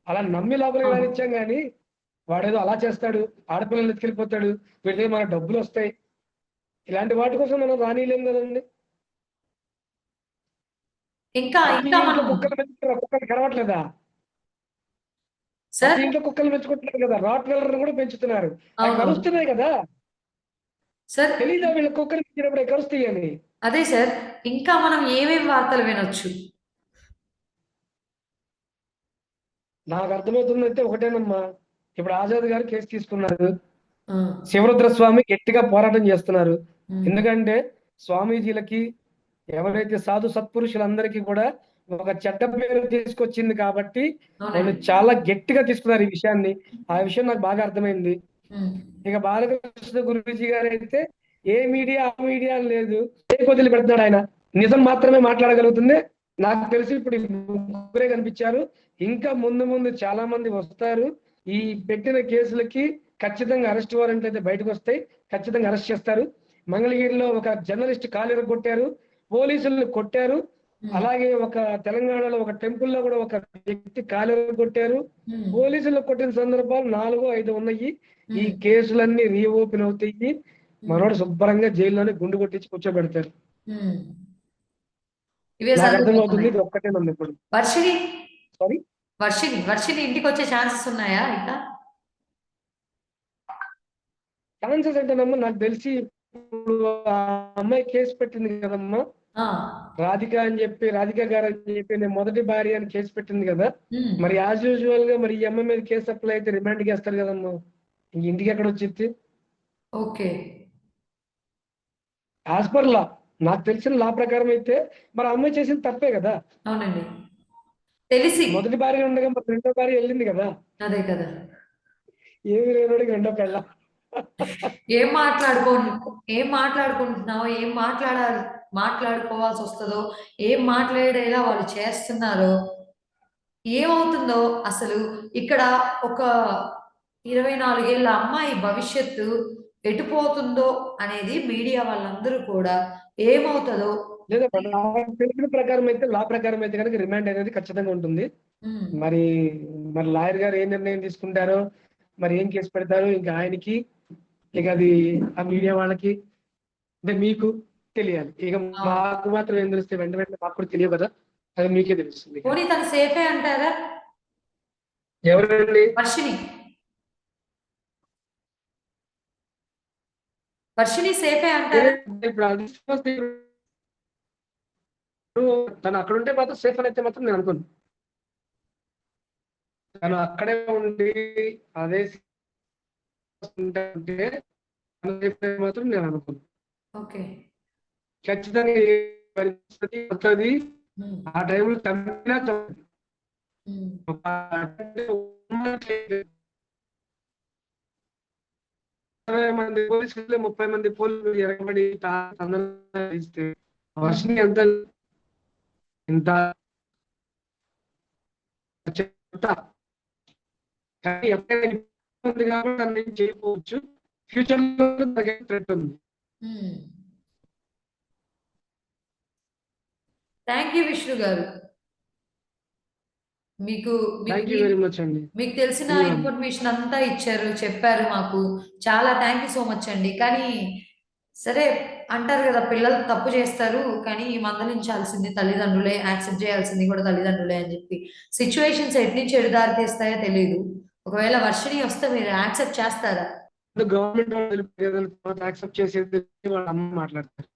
అలా నమ్మి లోపలికి అవును. రానిచ్చాం. కానీ వాడేదో అలా చేస్తాడు, ఆడపిల్లలు ఎత్తుకెళ్ళిపోతాడు, వీడి దగ్గర మన డబ్బులు వస్తాయి, ఇలాంటి వాటి కోసం మనం రానిలేం కదండి. ఇంకా ప్రతి ఇంకా ఇంట్లో మనం కుక్కలు పెంచుకుంటారు, కుక్కలు కరవట్లేదా? ప్రతి సార్ ఇంట్లో కుక్కలు పెంచుకుంటున్నారు కదా, రాట్ వీలర్ కూడా పెంచుతున్నారు. అవి అవునవును. కరుస్తున్నాయి కదా. సార్ తెలీదా వీళ్ళ కుక్కలు పెంచినప్పుడు కరుస్తాయి అని? అదే సార్. ఇంకా మనం ఏమేం వార్తలు వినొచ్చు? నాకు అర్థమవుతుందంటే ఒకటేనమ్మా, ఇప్పుడు ఆజాద్ గారు కేసు తీసుకున్నారు, ఆ! శివరుద్ర స్వామి గట్టిగా పోరాటం చేస్తున్నారు. హ్మ్. ఎందుకంటే స్వామీజీలకి, ఎవరైతే సాధు సత్పురుషులందరికీ కూడా ఒక చెడ్డ పేరు తీసుకొచ్చింది కాబట్టి వాళ్ళు అవునండి. చాలా గట్టిగా తీసుకున్నారు ఈ విషయాన్ని. ఆ విషయం నాకు బాగా అర్థమైంది. హ్మ్. ఇక బాలకృష్ణ గురూజీ గారు అయితే ఏ మీడియా ఆ మీడియా అని లేదు, ఏ వదిలి పెడుతున్నాడు ఆయన. నిజం మాత్రమే మాట్లాడగలుగుతుంది. నాకు తెలిసి ఇప్పుడు ఈ ముగ్గురే కనిపించారు. ఇంకా ముందు ముందు చాలా మంది వస్తారు. ఈ పెట్టిన కేసులకి ఖచ్చితంగా అరెస్ట్ వారెంట్ అయితే బయటకు వస్తాయి. ఖచ్చితంగా అరెస్ట్ చేస్తారు. మంగళగిరిలో ఒక జర్నలిస్ట్ కాలు ఇరగొట్టారు, పోలీసులను కొట్టారు. అలాగే ఒక తెలంగాణలో ఒక టెంపుల్లో కూడా ఒక వ్యక్తి కాలు ఇరగొట్టారు. పోలీసులు కొట్టిన సందర్భాలు 4-5 ఉన్నాయి. ఈ కేసులన్నీ రీఓపెన్ అవుతాయి. మనోడు శుభ్రంగా జైల్లోనే గుండు కొట్టించి కూర్చోబెడతారు. ఇవే నాకు అర్థమవుతుంది. జరుగుతున్నాయి. ఇది ఒక్కటే నన్ను ఇప్పుడు వర్షిని సారీ వర్షిని ఇంటికి వచ్చే ఛాన్సెస్ ఉన్నాయా ఇంకా? ఛాన్సెస్ అంటేనమ్మా నాకు తెలిసి ఇప్పుడు ఆ అమ్మాయి కేసు పెట్టింది కదమ్మా, ఆ, రాధిక గారు అని చెప్పి నేను మొదటి భార్య అని కేసు పెట్టింది కదా. ఉమ్, మరి యాజ్ యూజువల్ గా మరి ఈ అమ్మాయి మీద కేసు అప్లై అయితే రిమాండ్ కి వేస్తారు కదమ్మా. ఇంక ఇంటికి ఎక్కడ వచ్చింది? ఓకే. యాజ్ పర్ లా, నాకు తెలిసిన లా ప్రకారం అయితే మరి ఆ అమ్మాయి చేసింది తప్పే కదా. అవునండి, తెలిసి మొదటి భార్య ఉండగా మరి రెండో భార్య వెళ్ళింది కదా. అదే కదా. ఏమి లేనోడికి రెండో పెళ్ళ. ఏం మాట్లాడుకుంటున్నావో, ఏం మాట్లాడుకోవాల్సి వస్తుందో, ఏం మాట్లాడేలా వాళ్ళు చేస్తున్నారో, ఏమవుతుందో అసలు ఇక్కడ ఒక 24 ఏళ్ళ అమ్మాయి భవిష్యత్తు ఎటుపోతుందో అనేది మీడియా వాళ్ళందరూ కూడా ఏమవుతుందో. లేదా నాకు తెలిసిన ప్రకారం అయితే లా ప్రకారం అయితే కనుక రిమాండ్ అనేది ఖచ్చితంగా ఉంటుంది. ఉమ్, మరి మరి లాయర్ గారు ఏ నిర్ణయం తీసుకుంటారో, మరి ఏం కేసు పెడతారో ఇంకా ఆయనకి, ఇక అది ఆ మీడియా వాళ్ళకి, అంటే మీకు తెలియాలి. ఇక మాకు మాత్రం ఏం తెలిస్తే వెంటనే మాకు కూడా తెలియదు కదా, అది మీకే తెలుస్తుంది. పోనీ తను సేఫే అంటారా? ఎవరండి? వర్షిని సేఫే అంటారా? ఇప్పుడు తను అక్కడ ఉంటే మాత్రం సేఫ్ అని అయితే మాత్రం నేను అనుకోను. తను అక్కడే ఉండి అదే ఉంటే మాత్రం నేను అనుకోను. ఓకే. ఖచ్చితంగా ఏ పరిస్థితి వస్తుంది. ఆ టైంలో తమ్మినా 20 మంది పోలీసులు 30 మంది పోలీసులు ఎరగబడి ఇస్తే వర్షం ఎంత ఇంత కానీ ఎప్పుడైనా ఉంది కాబట్టి దాన్ని ఏం చేయకపోవచ్చు. ఫ్యూచర్ లో తగిన థ్రెట్ ఉంది. థ్యాంక్ యూ విష్ణు గారు. మీకు థ్యాంక్ యూ వెరీ మచ్ అండి. మీకు తెలిసిన ఇన్ఫర్మేషన్ అంతా ఇచ్చారు, చెప్పారు మాకు. చాలా థ్యాంక్ యూ సో మచ్ అండి. కానీ సరే అంటారు కదా, పిల్లలు తప్పు చేస్తారు కానీ మందలించాల్సింది తల్లిదండ్రులే, యాక్సెప్ట్ చేయాల్సింది కూడా తల్లిదండ్రులే అని చెప్పి. సిచ్యువేషన్స్ ఎటు నుంచి ఎటు దారి తీస్తాయో తెలియదు. ఒకవేళ వర్షిని వస్తే మీరు యాక్సెప్ట్ చేస్తారా? గవర్నమెంట్ యాక్సెప్ట్ చేసేది వాళ్ళ అమ్మ మాట్లాడతారు.